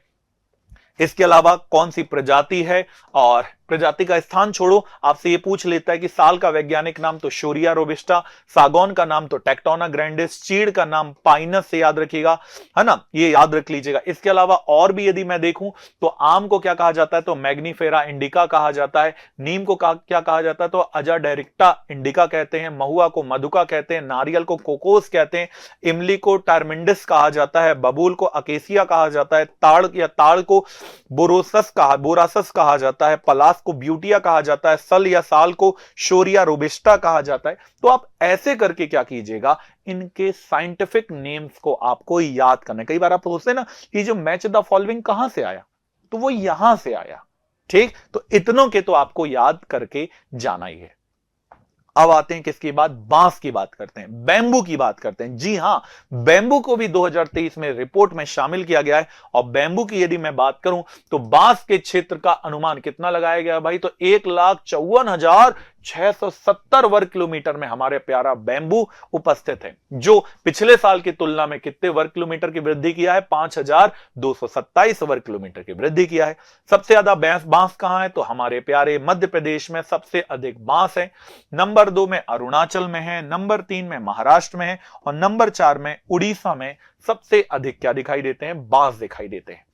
इसके अलावा कौन सी प्रजाति है, और प्रजाति का स्थान छोड़ो, आपसे ये पूछ लेता है कि साल का वैज्ञानिक नाम, तो शोरिया रोबिस्टा, सागौन का नाम तो टेक्टोना ग्रैंडिस, चीड़ का नाम पाइनस से याद रखिएगा, है ना, ये याद रख लीजिएगा। इसके अलावा और भी यदि मैं देखूं तो आम को क्या कहा जाता है, तो मैग्नीफेरा इंडिका कहा जाता है, नीम को क्या कहा जाता है, तो अजाडेरिक्टा इंडिका कहते हैं, महुआ को मधुका कहते हैं, नारियल को कोकोस कहते हैं, इमली को टारमिंडिस कहा जाता है, बबूल को अकेसिया कहा जाता है, ताड़ को बोरासस कहा जाता है, पलास को ब्यूटिया कहा जाता है, सल या साल को शोरिया रोबिस्टा कहा जाता है। तो आप ऐसे करके क्या कीजिएगा, इनके साइंटिफिक नेम्स को आपको याद करना है। कई बार आप पूछते हैं ना कि जो मैच द फॉलोइंग कहां से आया, तो वो यहां से आया। ठीक, तो इतनों के तो आपको याद करके जाना ही है। अब आते हैं किसकी बात, बांस की बात करते हैं, बैम्बू की बात करते हैं। जी हां, बैम्बू को भी 2023 में रिपोर्ट में शामिल किया गया है। और बैम्बू की यदि मैं बात करूं तो बांस के क्षेत्र का अनुमान कितना लगाया गया भाई, तो 1,54,670 वर्ग किलोमीटर में हमारे प्यारा बैम्बू उपस्थित है, जो पिछले साल की तुलना में कितने वर्ग किलोमीटर की वृद्धि किया है, 5,227 वर्ग किलोमीटर की वृद्धि किया है। सबसे ज्यादा बांस कहां है, तो हमारे प्यारे मध्य प्रदेश में सबसे अधिक बांस है। नंबर 2 में अरुणाचल में है, नंबर 3 में महाराष्ट्र में है और नंबर 4 में उड़ीसा में सबसे अधिक क्या दिखाई देते हैं, बांस दिखाई देते हैं।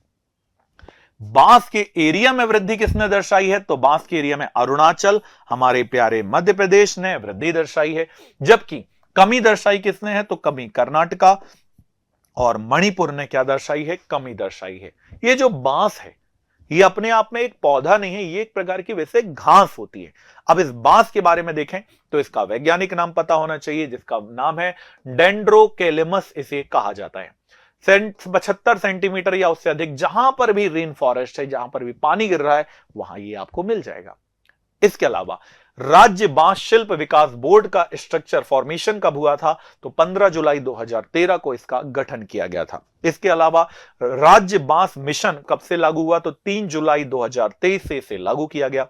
बांस के एरिया में वृद्धि किसने दर्शाई है, तो बांस के एरिया में अरुणाचल, हमारे प्यारे मध्य प्रदेश ने वृद्धि दर्शाई है। जबकि कमी दर्शाई किसने है, तो कमी कर्नाटका और मणिपुर ने क्या दर्शाई है, कमी दर्शाई है। ये जो बांस है ये अपने आप में एक पौधा नहीं है, ये एक प्रकार की वैसे घास होती है। अब इस बांस के बारे में देखें तो इसका वैज्ञानिक नाम पता होना चाहिए, जिसका नाम है डेंड्रोकेलेमस इसे कहा जाता है। 75 सेंटीमीटर या उससे अधिक जहां पर भी रेन फॉरेस्ट है, जहां पर भी पानी गिर रहा है, वहां ये आपको मिल जाएगा। इसके अलावा राज्य बांस शिल्प विकास बोर्ड का स्ट्रक्चर फॉर्मेशन कब हुआ था, तो 15 जुलाई 2013 को इसका गठन किया गया था। इसके अलावा राज्य बांस मिशन कब से लागू हुआ, तो 3 जुलाई 2023 से इसे लागू किया गया।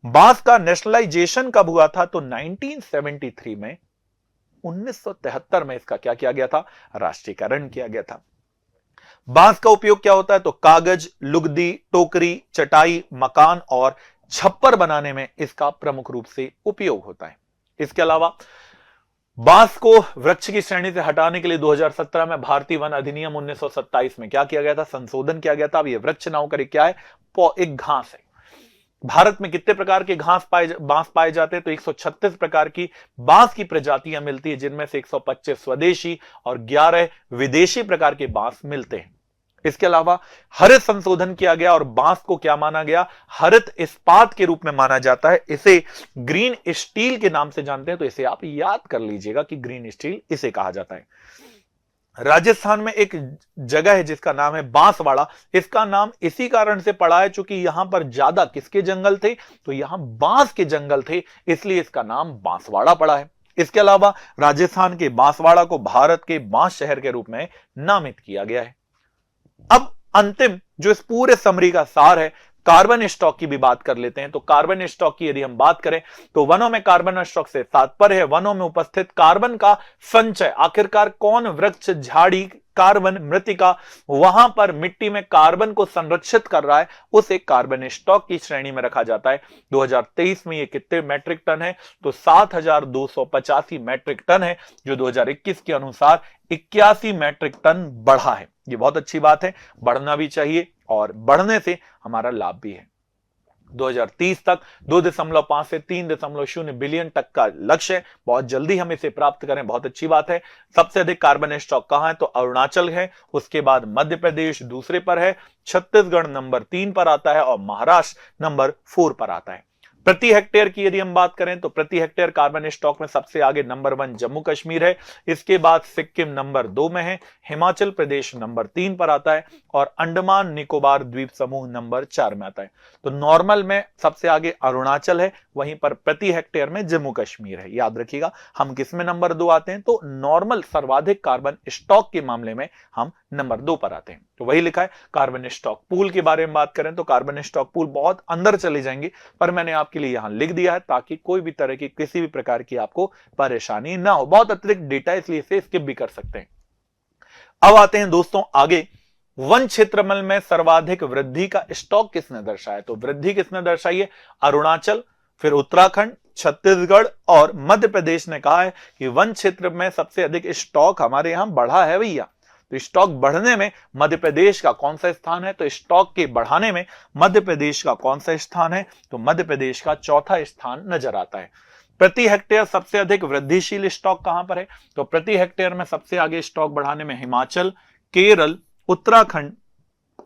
बांस का नेशनलाइजेशन कब हुआ था, तो 1973 में, 1973 में इसका क्या किया गया था, राष्ट्रीयकरण किया गया था। बांस का उपयोग क्या होता है, तो कागज, लुगदी, टोकरी, चटाई, मकान और छप्पर बनाने में इसका प्रमुख रूप से उपयोग होता है। इसके अलावा बांस को वृक्ष की श्रेणी से हटाने के लिए 2017 में भारतीय वन अधिनियम 1927 में क्या किया गया था, संशोधन किया गया था। अब यह वृक्ष ना होकर क्या है, एक घास है। भारत में कितने प्रकार के बांस पाए जाते हैं, तो 136 प्रकार की बांस की प्रजातियां मिलती है, जिनमें से 125 स्वदेशी और 11 विदेशी प्रकार के बांस मिलते हैं। इसके अलावा हरित संशोधन किया गया और बांस को क्या माना गया, हरित इस्पात के रूप में माना जाता है। इसे ग्रीन स्टील के नाम से जानते हैं, तो इसे आप याद कर लीजिएगा कि ग्रीन स्टील इसे कहा जाता है। राजस्थान में एक जगह है जिसका नाम है बांसवाड़ा। इसका नाम इसी कारण से पड़ा है चूंकि यहां पर ज्यादा किसके जंगल थे, तो यहां बांस के जंगल थे, इसलिए इसका नाम बांसवाड़ा पड़ा है। इसके अलावा राजस्थान के बांसवाड़ा को भारत के बांस शहर के रूप में नामित किया गया है। अब अंतिम जो इस पूरे समरी का सार है, कार्बन स्टॉक की भी बात कर लेते हैं। तो कार्बन स्टॉक की यदि हम बात करें तो वनों में कार्बन स्टॉक से तात्पर्य है वनों में उपस्थित कार्बन का संचय। आखिरकार कौन वृक्ष, झाड़ी, कार्बन, मृतिका वहां पर मिट्टी में कार्बन को संरक्षित कर रहा है, उसे कार्बन स्टॉक की श्रेणी में रखा जाता है। 2023 में ये कितने मैट्रिक टन है? तो 7,285 मैट्रिक टन है, जो 2021 के अनुसार 81 मैट्रिक टन बढ़ा है। ये बहुत अच्छी बात है, बढ़ना भी चाहिए और बढ़ने से हमारा लाभ भी है। 2030 तक 2.5 से 3.0 बिलियन तक का लक्ष्य है, बहुत जल्दी हम इसे प्राप्त करें, बहुत अच्छी बात है। सबसे अधिक कार्बन स्टॉक कहां है? तो अरुणाचल है, उसके बाद मध्य प्रदेश दूसरे पर है, छत्तीसगढ़ नंबर 3 पर आता है और महाराष्ट्र नंबर 4 पर आता है। प्रति हेक्टेयर की यदि हम बात करें तो प्रति हेक्टेयर कार्बन स्टॉक में सबसे आगे नंबर 1 जम्मू कश्मीर है, इसके बाद सिक्किम नंबर 2 में है, हिमाचल प्रदेश नंबर 3 पर आता है और अंडमान निकोबार द्वीप समूह नंबर 4 में आता है। तो नॉर्मल में सबसे आगे अरुणाचल है, वहीं पर प्रति हेक्टेयर में जम्मू कश्मीर है। याद रखिएगा, हम किस में नंबर 2 आते हैं? तो नॉर्मल सर्वाधिक कार्बन स्टॉक के मामले में हम नंबर 2 पर आते हैं। तो वही लिखा है। कार्बन स्टॉक पूल के बारे में बात करें तो कार्बन स्टॉक पूल बहुत अंदर चले जाएंगे, पर मैंने आपके लिए यहां लिख दिया है ताकि कोई भी तरह की किसी भी प्रकार की आपको परेशानी ना हो। बहुत अतिरिक्त डेटा, इसलिए इसे स्किप भी कर सकते हैं। अब आते हैं दोस्तों आगे, वन क्षेत्रफल में सर्वाधिक वृद्धि का स्टॉक किसने दर्शाया? तो वृद्धि किसने दर्शाई है? अरुणाचल, फिर उत्तराखंड, छत्तीसगढ़ और मध्य प्रदेश ने कहा है कि वन क्षेत्र में सबसे अधिक स्टॉक हमारे यहां बढ़ा है भैया। तो स्टॉक बढ़ने में मध्य प्रदेश का कौन सा स्थान है? तो स्टॉक के बढ़ाने में मध्य प्रदेश का कौन सा स्थान है? तो मध्य प्रदेश का चौथा स्थान नजर आता है। प्रति हेक्टेयर सबसे अधिक वृद्धिशील स्टॉक कहां पर है? तो प्रति हेक्टेयर में सबसे आगे स्टॉक बढ़ाने में हिमाचल, केरल, उत्तराखंड,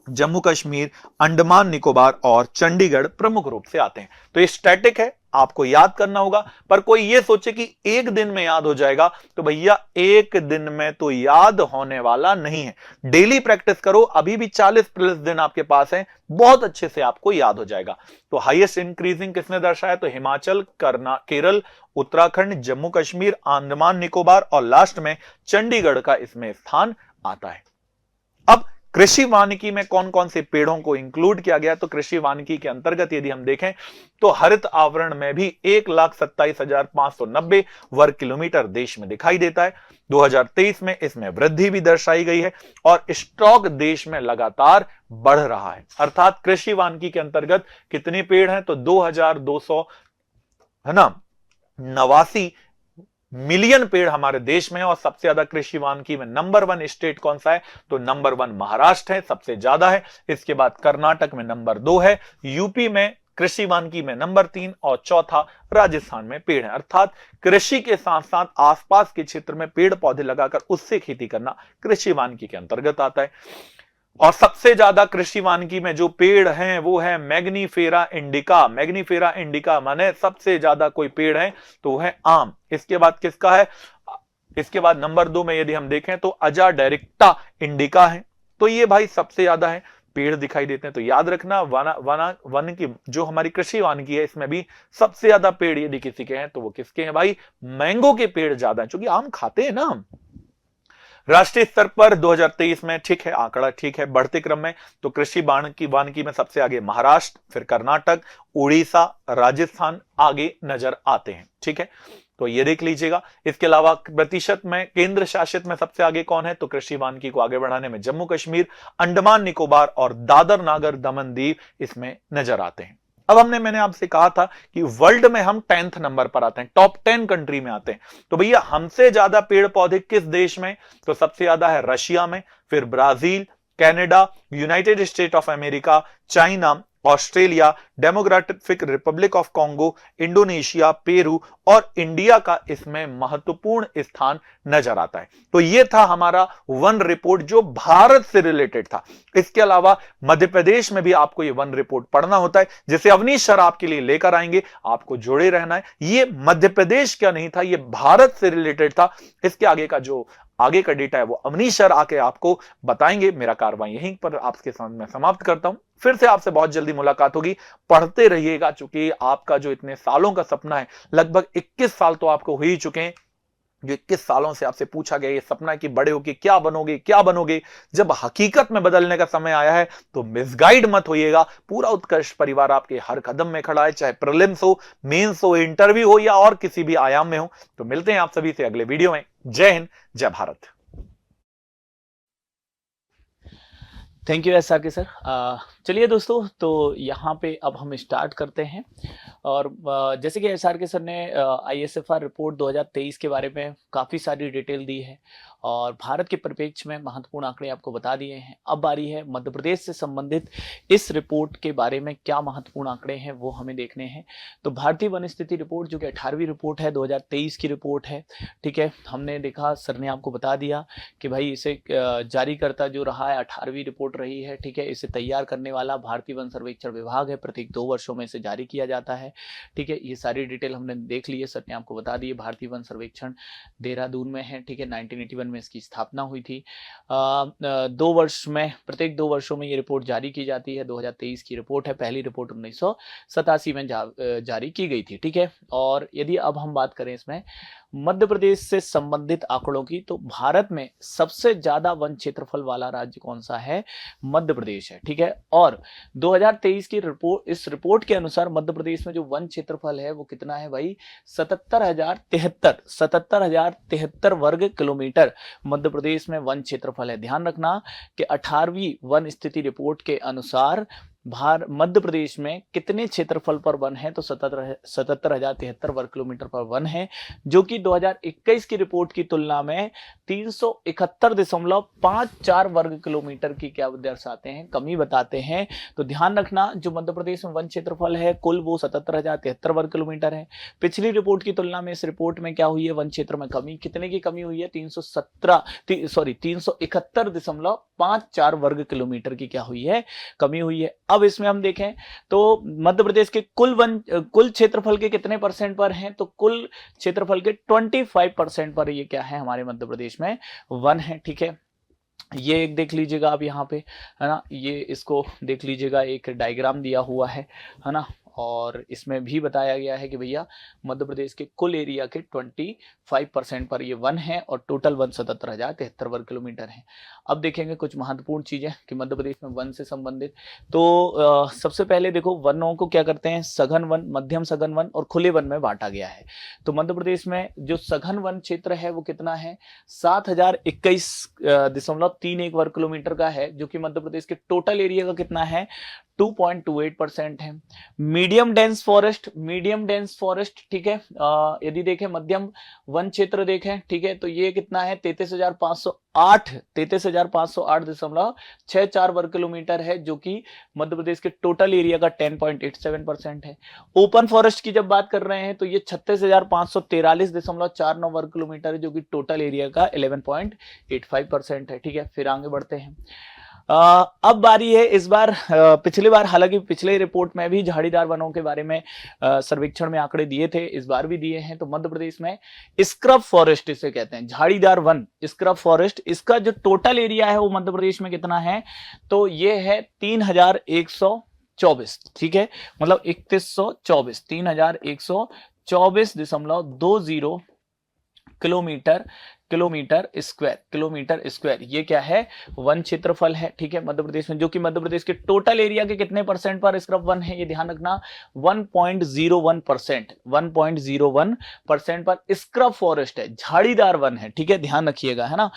जम्मू कश्मीर, अंडमान निकोबार और चंडीगढ़ प्रमुख रूप से आते हैं। तो ये स्टैटिक है, आपको याद करना होगा। पर कोई ये सोचे कि एक दिन में याद हो जाएगा, तो भैया एक दिन में तो याद होने वाला नहीं है। डेली प्रैक्टिस करो, अभी भी 40 प्लस दिन आपके पास है, बहुत अच्छे से आपको याद हो जाएगा। तो हाईएस्ट इंक्रीजिंग किसने दर्शाया? तो हिमाचल, केरल, उत्तराखंड, जम्मू कश्मीर, अंडमान निकोबार और लास्ट में चंडीगढ़ का इसमें स्थान आता है। अब कृषि वानिकी में कौन कौन से पेड़ों को इंक्लूड किया गया? तो कृषि वानिकी के अंतर्गत यदि हम देखें तो हरित आवरण में भी 1,27,590 वर्ग किलोमीटर देश में दिखाई देता है। 2023 में इसमें वृद्धि भी दर्शाई गई है और स्टॉक देश में लगातार बढ़ रहा है। अर्थात कृषि वानिकी के अंतर्गत कितने पेड़ हैं? तो 2,200 है ना 89 मिलियन पेड़ हमारे देश में है। और सबसे ज्यादा कृषि वानिकी में नंबर 1 स्टेट कौन सा है? तो नंबर 1 महाराष्ट्र है, सबसे ज्यादा है। इसके बाद कर्नाटक में नंबर 2 है, यूपी में कृषि वानिकी में नंबर 3 और चौथा राजस्थान में पेड़ है। अर्थात कृषि के साथ साथ आसपास के क्षेत्र में पेड़ पौधे लगाकर उससे खेती करना कृषि वानिकी के अंतर्गत आता है। और सबसे ज्यादा कृषि वानिकी में जो पेड़ हैं वो है मैग्नीफेरा इंडिका। मैग्नीफेरा इंडिका माने सबसे ज्यादा कोई पेड़ है तो वो है आम। इसके बाद किसका है? इसके बाद नंबर 2 में यदि हम देखें तो अजाडिरेक्टा इंडिका है। तो ये भाई सबसे ज्यादा है, पेड़ दिखाई देते हैं। तो याद रखना वन की जो हमारी कृषि वानिकी है इसमें भी सबसे ज्यादा पेड़ यदि किसी के हैं तो वो किसके हैं भाई? मैंगो के पेड़ ज्यादा है, क्योंकि आम खाते हैं ना हम। राष्ट्रीय स्तर पर 2023 में ठीक है, आंकड़ा ठीक है, बढ़ते क्रम में तो कृषि वानिकी में सबसे आगे महाराष्ट्र, फिर कर्नाटक, उड़ीसा, राजस्थान आगे नजर आते हैं। ठीक है, तो ये देख लीजिएगा। इसके अलावा प्रतिशत में केंद्र शासित में सबसे आगे कौन है? तो कृषि वानिकी को आगे बढ़ाने में जम्मू कश्मीर, अंडमान निकोबार और दादर नागर दमन दीव इसमें नजर आते हैं। अब मैंने आपसे कहा था कि वर्ल्ड में हम 10th नंबर पर आते हैं, टॉप 10 कंट्री में आते हैं। तो भैया हमसे ज्यादा पेड़ पौधे किस देश में? तो सबसे ज्यादा है रशिया में, फिर Brazil, Canada, United state of America, China, Australia, democratic Republic of Congo, Indonesia, Peru और इंडिया का इसमें महत्वपूर्ण स्थान नजर आता है। तो यह था हमारा वन रिपोर्ट जो भारत से रिलेटेड था। इसके अलावा मध्य प्रदेश में भी आपको यह वन रिपोर्ट पढ़ना होता है, जिसे अवनीश सर आपके लिए लेकर आएंगे। आपको जुड़े रहना है। यह मध्य प्रदेश का नहीं था, यह भारत से रिलेटेड था। इसके आगे का जो आगे का डेटा है वो अवनीश सर आके आपको बताएंगे। मेरा कार्रवाई यहीं पर आपके सामने समाप्त करता हूं। फिर से आपसे बहुत जल्दी मुलाकात होगी। पढ़ते रहिएगा, चूंकि आपका जो इतने सालों का सपना है, लगभग 21 साल तो आपको हो ही चुके हैं। जो 21 सालों से आपसे पूछा गया ये सपना कि बड़े होके क्या बनोगे क्या बनोगे, जब हकीकत में बदलने का समय आया है तो मिसगाइड मत होइएगा। पूरा उत्कर्ष परिवार आपके हर कदम में खड़ा है, चाहे प्रीलिम्स हो, मेंस हो, इंटरव्यू हो या और किसी भी आयाम में हो। तो मिलते हैं आप सभी से अगले वीडियो में। जय हिंद, जय Bharat. Thank U S R के सर। चलिए दोस्तों, तो यहाँ पे अब हम स्टार्ट करते हैं। और जैसे कि एस आर के सर ने ISFR रिपोर्ट 2023 के बारे में काफ़ी सारी डिटेल दी है और भारत के परिप्रेक्ष्य में महत्वपूर्ण आंकड़े आपको बता दिए हैं। अब बारी है मध्य प्रदेश से संबंधित इस रिपोर्ट के बारे में क्या महत्वपूर्ण आंकड़े हैं वो हमें देखने हैं। तो भारतीय वन स्थिति रिपोर्ट जो कि 18वीं रिपोर्ट है, 2023 की रिपोर्ट है, ठीक है। हमने देखा, सर ने आपको बता दिया कि भाई इसे जारी करता जो रहा है 18वीं रिपोर्ट रही है, ठीक है। इसे तैयार करने वाला भारतीय वन सर्वेक्षण विभाग है, प्रत्येक 2 वर्षों में इसे जारी किया जाता है, ठीक है। ये सारी डिटेल हमने देख ली है, सर ने आपको बता दी। भारतीय वन सर्वेक्षण देहरादून में है, ठीक है। 1981 में इसकी स्थापना हुई थी। 2 वर्ष में, प्रत्येक 2 वर्षों में ये रिपोर्ट जारी की जाती है। 2023 की रिपोर्ट है, पहली रिपोर्ट 1987 में जारी की गई थी, ठीक है। और यदि अब हम बात करें इसमें मध्य प्रदेश से संबंधित आंकड़ों की, तो भारत में सबसे ज्यादा वन क्षेत्रफल वाला राज्य कौन सा है? मध्य प्रदेश है, ठीक है। और 2023 की रिपोर्ट, इस रिपोर्ट के अनुसार मध्य प्रदेश में जो वन क्षेत्रफल है वो कितना है भाई? 77,073 वर्ग किलोमीटर मध्य प्रदेश में वन क्षेत्रफल है। ध्यान रखना कि 18वीं वन स्थिति रिपोर्ट के अनुसार मध्य प्रदेश में कितने क्षेत्रफल पर वन है? तो 77,073 वर्ग किलोमीटर पर वन है, जो कि 2021 की रिपोर्ट की तुलना में 371.54 वर्ग किलोमीटर की क्या दर्शाते हैं? कमी बताते हैं। तो ध्यान रखना, जो मध्य प्रदेश में वन क्षेत्रफल है कुल वो 77,073 वर्ग किलोमीटर है। पिछली रिपोर्ट की तुलना में इस रिपोर्ट में क्या हुई है? वन क्षेत्र में कमी। कितने की कमी हुई है? 371.54 वर्ग किलोमीटर की क्या हुई है? कमी हुई है। अब इसमें हम देखें तो मध्य प्रदेश के कुल क्षेत्रफल के कितने परसेंट पर हैं? तो कुल क्षेत्रफल के 25% पर ये क्या है? हमारे मध्य प्रदेश में वन है, ठीक है। ये एक देख लीजिएगा आप यहाँ पे, है ना। ये इसको देख लीजिएगा, एक डायग्राम दिया हुआ है ना। और इसमें भी बताया गया है कि भैया मध्य प्रदेश के कुल एरिया के 25% पर ये वन है और टोटल वन 77,073 वर्ग किलोमीटर है। अब देखेंगे कुछ महत्वपूर्ण चीजें कि मध्य प्रदेश में वन से संबंधित। तो सबसे पहले देखो, वनों को क्या करते हैं? सघन वन, मध्यम सघन वन और खुले वन में बांटा गया है। तो मध्य प्रदेश में जो सघन वन क्षेत्र है वो कितना है? 7,021.31 वर्ग किलोमीटर का है, जो कि मध्य प्रदेश के टोटल एरिया का कितना है? 2.28% है। मीडियम डेंस फॉरेस्ट, ठीक है। यदि देखें मध्यम वन क्षेत्र देखें, ठीक है, तो ये कितना है? 33,508.64 वर्ग किलोमीटर है, जो कि मध्य प्रदेश के टोटल एरिया का 10.87% है। ओपन फॉरेस्ट की जब बात कर रहे हैं तो ये 36,543.49 वर्ग किलोमीटर है, जो कि टोटल एरिया का 11.85% है, ठीक है। फिर आगे बढ़ते हैं। अब बारी है इस बार, पिछली बार हालांकि पिछले रिपोर्ट में भी झाड़ीदार वनों के बारे में सर्वेक्षण में आंकड़े दिए थे, इस बार भी दिए हैं। तो मध्य प्रदेश में स्क्रब फॉरेस्ट इसे कहते हैं, झाड़ीदार वन, स्क्रब फॉरेस्ट, इसका जो टोटल एरिया है वो मध्य प्रदेश में कितना है? तो ये है 3,124, ठीक है। मतलब 3124, 3,124.20 किलोमीटर स्क्वायर, ये क्या है? वन क्षेत्रफल है, ठीक है, मध्य प्रदेश में, जो कि मध्य प्रदेश के टोटल एरिया के कितने परसेंट पर स्क्रब वन है? ये ध्यान रखना, 1.01%, 1.01% पर स्क्रब फॉरेस्ट है, झाड़ीदार वन है, ठीक है, ध्यान रखिएगा, है ना।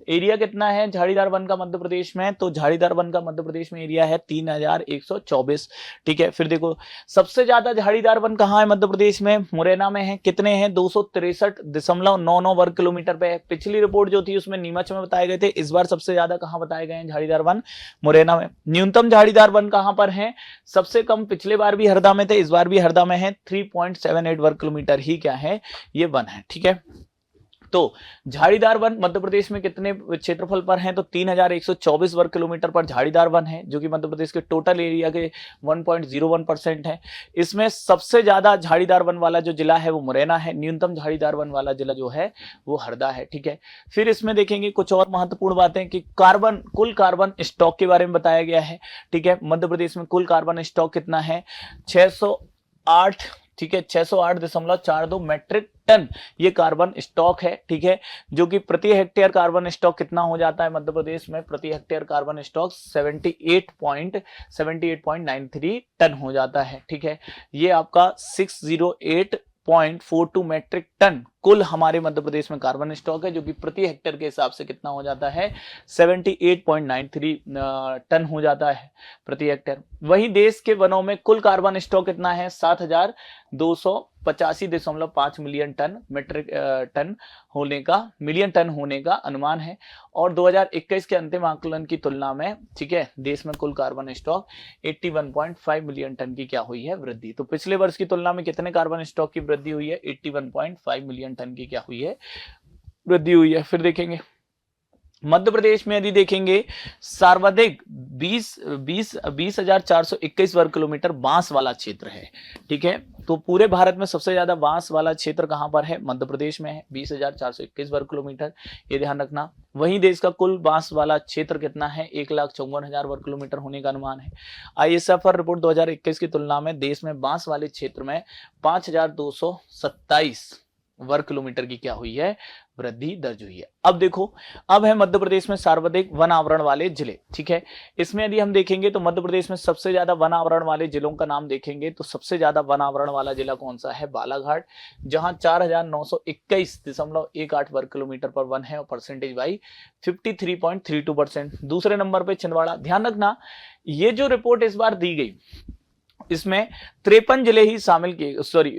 एरिया कितना है झाड़ीदार वन का मध्य प्रदेश में? तो झाड़ीदार वन का मध्य प्रदेश में एरिया है 3,124, ठीक है। फिर देखो सबसे ज्यादा झाड़ीदार वन कहां है मध्य प्रदेश में? मुरैना में है। कितने हैं? 263.99 वर्ग किलोमीटर पे है। पिछली रिपोर्ट जो थी उसमें नीमच में बताए गए थे, इस बार सबसे ज्यादा कहां बताए गए हैं झाड़ीदार वन? मुरैना में। न्यूनतम झाड़ीदार वन कहां पर है? सबसे कम पिछले बार भी हरदा में थे, इस बार भी हरदा में है। 3.78 वर्ग किलोमीटर ही क्या है? ये वन है, ठीक है। तो झाड़ीदार वन मध्य प्रदेश में कितने क्षेत्रफल पर हैं? तो 3,124 वर्ग किलोमीटर पर झाड़ीदार वन है, जो कि मध्य प्रदेश के टोटल एरिया के 1.01% है। इसमें सबसे ज्यादा झाड़ीदार वन वाला जो जिला है वो मुरैना है। न्यूनतम झाड़ीदार वन वाला जिला जो है वो हरदा है, ठीक है। फिर इसमें देखेंगे कुछ और महत्वपूर्ण बातें कि कुल कार्बन स्टॉक के बारे में बताया गया है, ठीक है। मध्य प्रदेश में कुल कार्बन स्टॉक कितना है? 608 ठीक है, 608.42 मेट्रिक टन ये कार्बन स्टॉक है, ठीक है, जो कि प्रति हेक्टेयर कार्बन स्टॉक कितना हो जाता है मध्य प्रदेश में, प्रति हेक्टेयर कार्बन स्टॉक 78.93 टन हो जाता है, ठीक है। ये आपका 608.42 मेट्रिक टन कुल हमारे मध्य प्रदेश में कार्बन स्टॉक है, जो कि प्रति हेक्टेयर के हिसाब से कितना हो जाता है, 78.93 टन हो जाता है प्रति हेक्टेयर। वही देश के वनों में कुल कार्बन स्टॉक कितना है, 7,285.5 मिलियन टन मिलियन टन होने का अनुमान है। और 2021 के अंतिम आकलन की तुलना में, ठीक है, देश में कुल कार्बन स्टॉक 81.5 मिलियन टन की क्या हुई है, वृद्धि। तो पिछले वर्ष की तुलना में कितने कार्बन स्टॉक की वृद्धि हुई है, 81.5 मिलियन टन की क्या हुई है, वृद्धि हुई है। फिर देखेंगे मध्य प्रदेश में यदि देखेंगे सर्वाधिक 20,421 वर्ग किलोमीटर बांस वाला क्षेत्र है, ठीक है। तो पूरे भारत में सबसे ज्यादा बांस वाला क्षेत्र कहां पर है, मध्य प्रदेश में है, 20,421 वर्ग किलोमीटर, ये ध्यान रखना। वहीं देश का कुल बांस वाला क्षेत्र कितना है, 1,54,000 वर्ग किलोमीटर होने का अनुमान है। ISFR रिपोर्ट 2021 की तुलना में देश में बांस वाले क्षेत्र में 5,227 वर्ग किलोमीटर की क्या हुई है, वृद्धि दर्ज हुई है। अब देखो, अब है मध्य प्रदेश में सर्वाधिक वन आवरण वाले जिले, ठीक है। इसमें यदि हम देखेंगे तो मध्य प्रदेश में सबसे ज्यादा वन आवरण वाले जिलों का नाम देखेंगे तो सबसे ज्यादा वन आवरण वाला जिला कौन सा है, बालाघाट, जहां 4,921.18 वर्ग किलोमीटर पर वन है और परसेंटेज वाई 53.32%। दूसरे नंबर पे छिंदवाड़ा। ध्यान रखना, ये जो रिपोर्ट इस बार दी गई इसमें 53 जिले ही शामिल किए, सॉरी,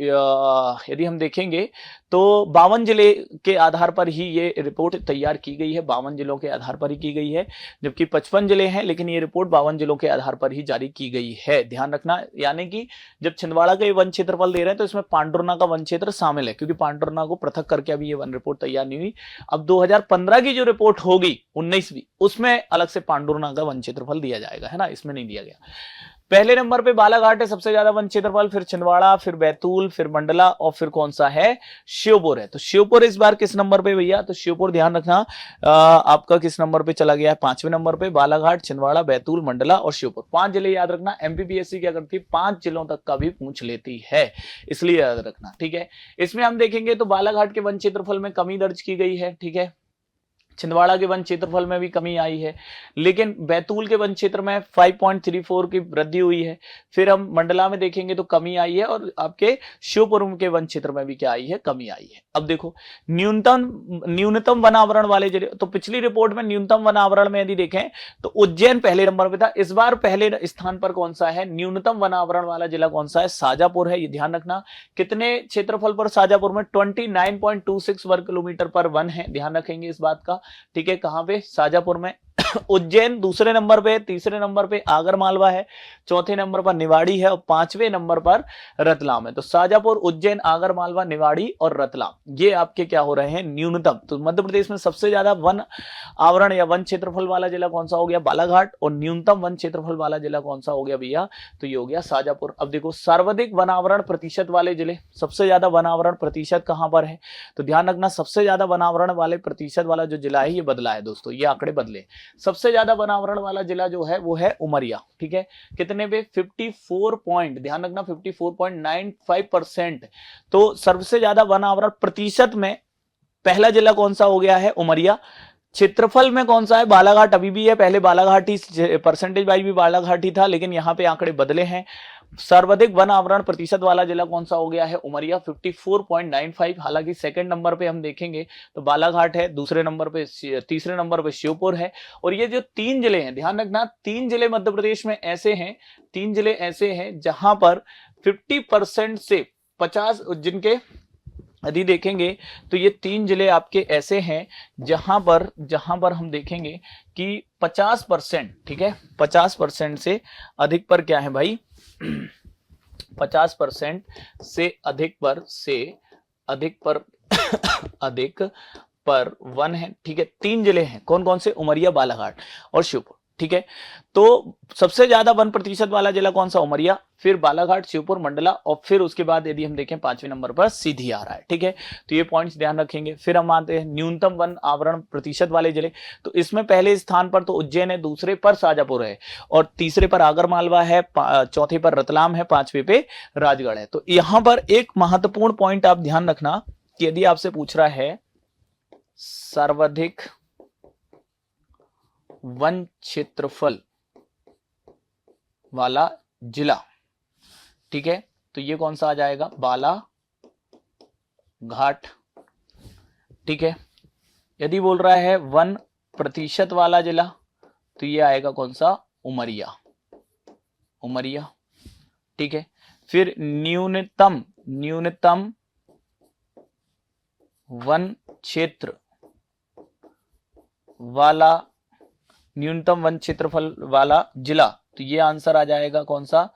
यदि हम देखेंगे तो 52 जिले के आधार पर ही ये रिपोर्ट तैयार की गई है, 52 जिलों के आधार पर ही की गई है, जबकि 55 जिले हैं, लेकिन ये रिपोर्ट 52 जिलों के आधार पर ही जारी की गई है। ध्यान रखना, यानी कि जब छिंदवाड़ा का ये वन क्षेत्रफल दे रहे हैं तो इसमें पांडुरना का वन क्षेत्र शामिल है, क्योंकि पांडुरना को पृथक करके अभी ये वन रिपोर्ट तैयार नहीं हुई। अब 2015 की जो रिपोर्ट होगी 19वीं, उसमें अलग से पांडुरना का वन क्षेत्रफल दिया जाएगा, है ना, इसमें नहीं दिया गया। पहले नंबर पे बालाघाट है, सबसे ज्यादा वन क्षेत्रफल, फिर छिंदवाड़ा, फिर बैतूल, फिर मंडला और फिर कौन सा है, श्योपुर है। तो श्योपुर इस बार किस नंबर पे भैया, तो श्योपुर ध्यान रखना आपका किस नंबर पे चला गया है, 5वें नंबर पे। बालाघाट, छिंदवाड़ा, बैतूल, मंडला और श्योपुर, 5 जिले याद रखना। MPPSC क्या करती है, 5 जिलों तक का भी पूछ लेती है, इसलिए याद रखना, ठीक है। इसमें हम देखेंगे तो बालाघाट के वन क्षेत्रफल में कमी दर्ज की गई है, ठीक है। छिंदवाड़ा के वन क्षेत्रफल में भी कमी आई है, लेकिन बैतूल के वन क्षेत्र में 5.34 की वृद्धि हुई है। फिर हम मंडला में देखेंगे तो कमी आई है, और आपके श्योपुर के वन क्षेत्र में भी क्या आई है, कमी आई है। अब देखो न्यूनतम वन आवरण वाले जिले, तो पिछली रिपोर्ट में न्यूनतम वन आवरण में यदि देखें तो उज्जैन पहले नंबर पे था, इस बार पहले स्थान पर कौन सा है, न्यूनतम वन आवरण वाला जिला कौन सा है, शाजापुर है। ये ध्यान रखना, कितने क्षेत्रफल पर शाजापुर में 29.26 वर्ग किलोमीटर पर वन है, ध्यान रखेंगे इस बात का, ठीक है। कहां पे, शाजापुर में। उज्जैन दूसरे नंबर पे, तीसरे नंबर पे आगर मालवा है, चौथे नंबर पर निवाड़ी है और 5वें नंबर पर रतलाम है। तो शाजापुर, उज्जैन, आगर मालवा, निवाड़ी और रतलाम, ये आपके क्या हो रहे हैं, न्यूनतम। तो मध्य प्रदेश में सबसे ज्यादा वन आवरण या वन क्षेत्रफल वाला जिला कौन सा हो गया, बालाघाट, और न्यूनतम वन क्षेत्रफल वाला जिला कौन सा हो गया भैया, तो ये हो गया शाजापुर। अब देखो सर्वाधिक वन आवरण प्रतिशत वाले जिले, सबसे ज्यादा वन आवरण प्रतिशत कहां पर है, तो ध्यान रखना सबसे ज्यादा वन आवरण वाले प्रतिशत वाला जो जिला है, ये बदला है दोस्तों, ये आंकड़े बदले। सबसे ज्यादा वन आवरण वाला जिला जो है वो है उमरिया, ठीक है। कितने पे, 54 पॉइंट, ध्यान रखना 54.95%। तो सबसे ज्यादा वन आवरण प्रतिशत में पहला जिला कौन सा हो गया है, उमरिया। क्षेत्रफल में कौन सा है, बालाघाट अभी भी है, पहले बालाघाट ही परसेंटेज वाइज भी बालाघाट ही था, लेकिन यहां पे आंकड़े बदले हैं। सर्वाधिक वन आवरण प्रतिशत वाला जिला कौन सा हो गया है, उमरिया, 54.95। हालांकि सेकंड नंबर पे हम देखेंगे तो बालाघाट है, दूसरे नंबर पे, तीसरे नंबर पे श्योपुर है। और ये जो 3 जिले हैं, ध्यान रखना 3 जिले मध्य प्रदेश में ऐसे हैं, 3 जिले ऐसे हैं जहां पर 50% से 50, जिनके यदि देखेंगे तो ये 3 जिले आपके ऐसे हैं जहां पर हम देखेंगे कि 50%, ठीक है, 50% से अधिक पर क्या है भाई, 50% से अधिक पर वन है, ठीक है। 3 जिले हैं, कौन कौन से, उमरिया, बालाघाट और श्योपुर। ठीक है। तो सबसे ज्यादा 1% वाला जिला कौन सा? उमरिया, फिर बालाघाट, श्योपुर, मंडला, और फिर उसके बाद यदि हम देखें 5वें नंबर पर सीधी आ रहा है, ठीक है। तो ये पॉइंट्स ध्यान रखेंगे। फिर हम आते हैं न्यूनतम वन आवरण प्रतिशत वाले जिले। तो इसमें पहले स्थान पर तो उज्जैन है, दूसरे पर शाजापुर है, और तीसरे पर आगरमालवा है, चौथे पर रतलाम है, 5वें पे राजगढ़ है। तो यहां पर एक महत्वपूर्ण पॉइंट आप ध्यान रखना कि यदि आपसे पूछ रहा है सर्वाधिक वन क्षेत्रफल वाला जिला, ठीक है, तो ये कौन सा आ जाएगा? बालाघाट, ठीक है। यदि बोल रहा है 1% वाला जिला, तो ये आएगा कौन सा? उमरिया, उमरिया, ठीक है। फिर न्यूनतम वन क्षेत्र वाला, न्यूनतम वन क्षेत्रफल वाला जिला, तो ये आंसर आ जाएगा कौन सा?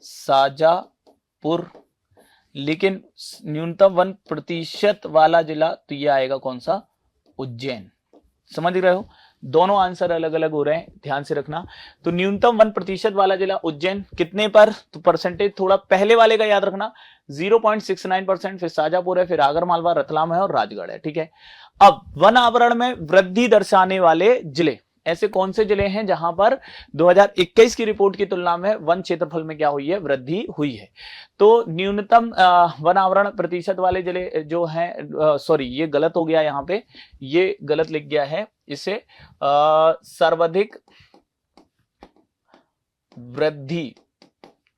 शाजापुर। लेकिन न्यूनतम 1% वाला जिला, तो ये आएगा कौन सा? उज्जैन। समझ रहे हो? दोनों आंसर अलग अलग हो रहे हैं, ध्यान से रखना। तो न्यूनतम 1% वाला जिला उज्जैन, कितने पर? तो परसेंटेज थोड़ा पहले वाले का याद रखना, 0.69%। फिर शाजापुर है, फिर आगरमालवा, रतलाम है और राजगढ़ है, ठीक है। अब वन आवरण में वृद्धि दर्शाने वाले जिले, ऐसे कौन से जिले हैं जहां पर 2021 की रिपोर्ट की तुलना में वन क्षेत्रफल में क्या हुई है? वृद्धि हुई है। तो न्यूनतम वन आवरण प्रतिशत वाले जिले जो हैं, सॉरी ये गलत हो गया, यहां पे ये गलत लिख गया है, इसे सर्वाधिक वृद्धि,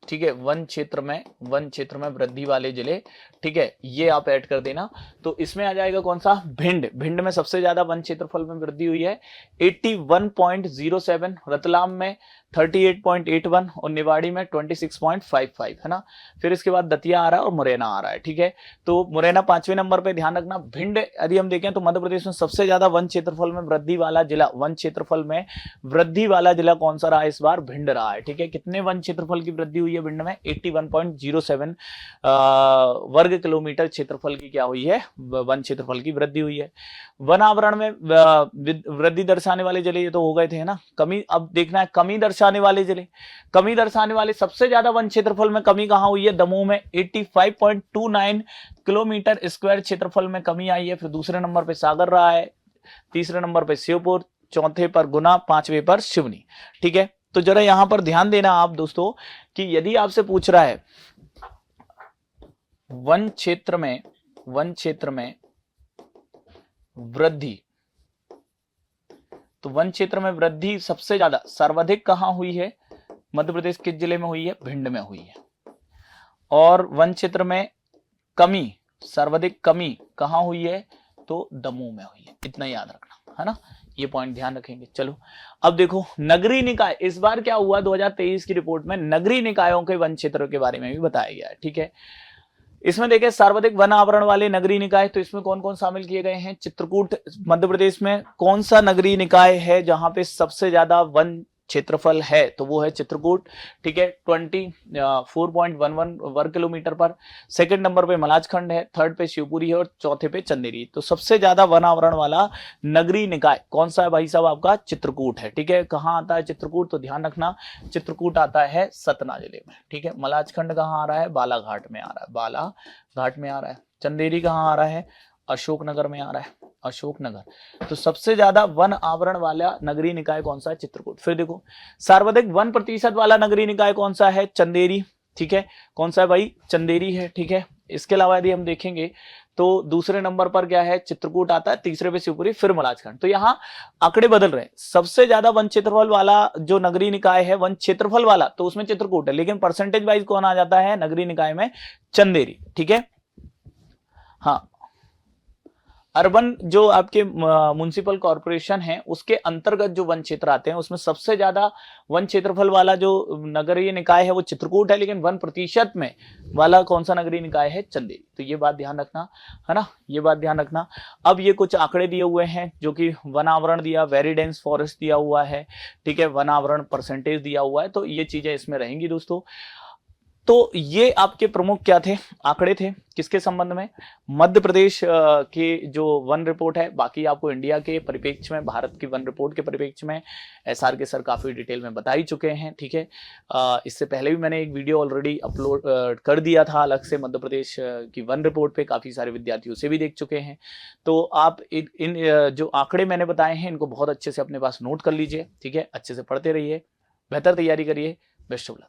ठीक है, वन क्षेत्र में वृद्धि वाले जिले, ठीक है, ये आप ऐड कर देना। तो इसमें आ जाएगा कौन सा? भिंड। भिंड में सबसे ज्यादा वन क्षेत्रफल में वृद्धि हुई है, 81.07, रतलाम में 38.81 और निवाड़ी में 26.55, है ना। फिर इसके बाद दतिया आ रहा है और मुरैना आ रहा है, ठीक है। तो मुरैना 5वें नंबर पे, ध्यान रखना। भिंड यदि हम देखें तो मध्य प्रदेश में सबसे ज्यादा वन क्षेत्रफल में वृद्धि वाला जिला, वन क्षेत्रफल में वृद्धि वाला जिला कौन सा रहा है? इस बार भिंड रहा है, ठीक है। कितने वन क्षेत्रफल की वृद्धि हुई है भिंड में? 81.07 वर्ग किलोमीटर क्षेत्रफल की क्या हुई है? वन क्षेत्रफल की वृद्धि हुई है। वन आवरण में वृद्धि दर्शाने वाले जिले ये तो हो गए थे, है ना। कमी, अब देखना है कमी दर्शाने वाले जिले। कमी दर्शाने वाले सबसे ज्यादा वन क्षेत्रफल में कमी कहां हुई है? दमोह में 85.29 किलोमीटर स्क्वायर क्षेत्रफल में कमी आई है। फिर दूसरे नंबर पे सागर रहा है, तीसरे नंबर पे श्योपुर, चौथे पर गुना, 5वें पर सिवनी, ठीक है। तो जरा यहां पर ध्यान देना आप दोस्तों कि यदि आपसे पूछ रहा है वन क्षेत्र में वृद्धि, तो वन क्षेत्र में वृद्धि सबसे ज्यादा सर्वाधिक कहां हुई है? मध्य प्रदेश किस जिले में हुई है? भिंड में हुई है। और वन क्षेत्र में कमी, सर्वाधिक कमी कहां हुई है? तो दमोह में हुई है। इतना याद रखना, है ना, ये पॉइंट ध्यान रखेंगे। चलो अब देखो नगरीय निकाय, इस बार क्या हुआ? 2023 की रिपोर्ट में नगरीय निकायों के वन क्षेत्र के बारे में भी बताया गया है, ठीक है। इसमें देखिए सर्वाधिक वन आवरण वाले नगरीय निकाय, तो इसमें कौन कौन शामिल किए गए हैं? चित्रकूट मध्य प्रदेश में कौन सा नगरीय निकाय है जहां पे सबसे ज्यादा वन क्षेत्रफल है? तो वो है चित्रकूट, ठीक है, 24.11 वर्ग किलोमीटर पर। सेकंड नंबर पे मलाजखंड है, थर्ड पे शिवपुरी है और चौथे पे चंदेरी। तो सबसे ज्यादा वन आवरण वाला नगरीय निकाय कौन सा है भाई साहब? आपका चित्रकूट है, ठीक है। कहाँ आता है चित्रकूट? तो ध्यान रखना चित्रकूट आता है सतना जिले में, ठीक है। मलाजखंड कहाँ आ रहा है? बालाघाट में आ रहा है, बालाघाट में आ रहा है। चंदेरी कहाँ आ रहा है? अशोकनगर में आ रहा है, अशोकनगर। तो सबसे ज्यादा वन आवरण वाला नगरीय निकाय कौन सा है? चित्रकूट। फिर देखो सर्वाधिक 1% वाला नगरीय निकाय कौन सा है? चंदेरी, ठीक है। कौन सा है भाई? चंदेरी है, ठीक है। इसके अलावा यदि हम देखेंगे तो दूसरे नंबर पर क्या है? चित्रकूट आता है, तीसरे पे शिवपुरी, फिर मलाजखंड। तो यहाँ आंकड़े बदल रहे हैं। सबसे ज्यादा वन क्षेत्रफल वाला जो नगरीय निकाय है, वन क्षेत्रफल वाला, तो उसमें चित्रकूट है, लेकिन परसेंटेज वाइज कौन आ जाता है नगरीय निकाय में? चंदेरी, ठीक है। हाँ, अर्बन जो आपके म्युनिसिपल कॉर्पोरेशन है उसके अंतर्गत जो वन क्षेत्र आते हैं उसमें सबसे ज्यादा वन क्षेत्रफल वाला जो नगरीय निकाय है वो चित्रकूट है, लेकिन 1% में वाला कौन सा नगरीय निकाय है? चंदेरी। तो ये बात ध्यान रखना, है ना, ये बात ध्यान रखना। अब ये कुछ आंकड़े दिए हुए हैं जो कि वन आवरण दिया, वेरी डेंस फॉरेस्ट दिया हुआ है, ठीक है, वन आवरण परसेंटेज दिया हुआ है, तो ये चीजें इसमें रहेंगी दोस्तों। तो ये आपके प्रमुख क्या थे, आंकड़े थे किसके संबंध में, मध्य प्रदेश के जो वन रिपोर्ट है, बाकी आपको इंडिया के परिप्रेक्ष्य में, भारत की वन रिपोर्ट के परिप्रेक्ष्य में एसआर के सर काफी डिटेल में बता ही चुके हैं, ठीक है। इससे पहले भी मैंने एक वीडियो ऑलरेडी अपलोड कर दिया था अलग से मध्य प्रदेश की वन रिपोर्ट पे, काफी सारे विद्यार्थी उसे भी देख चुके हैं। तो आप इन जो आंकड़े मैंने बताए हैं इनको बहुत अच्छे से अपने पास नोट कर लीजिए, ठीक है, अच्छे से पढ़ते रहिए, बेहतर तैयारी करिए, बेस्ट ऑफ लक।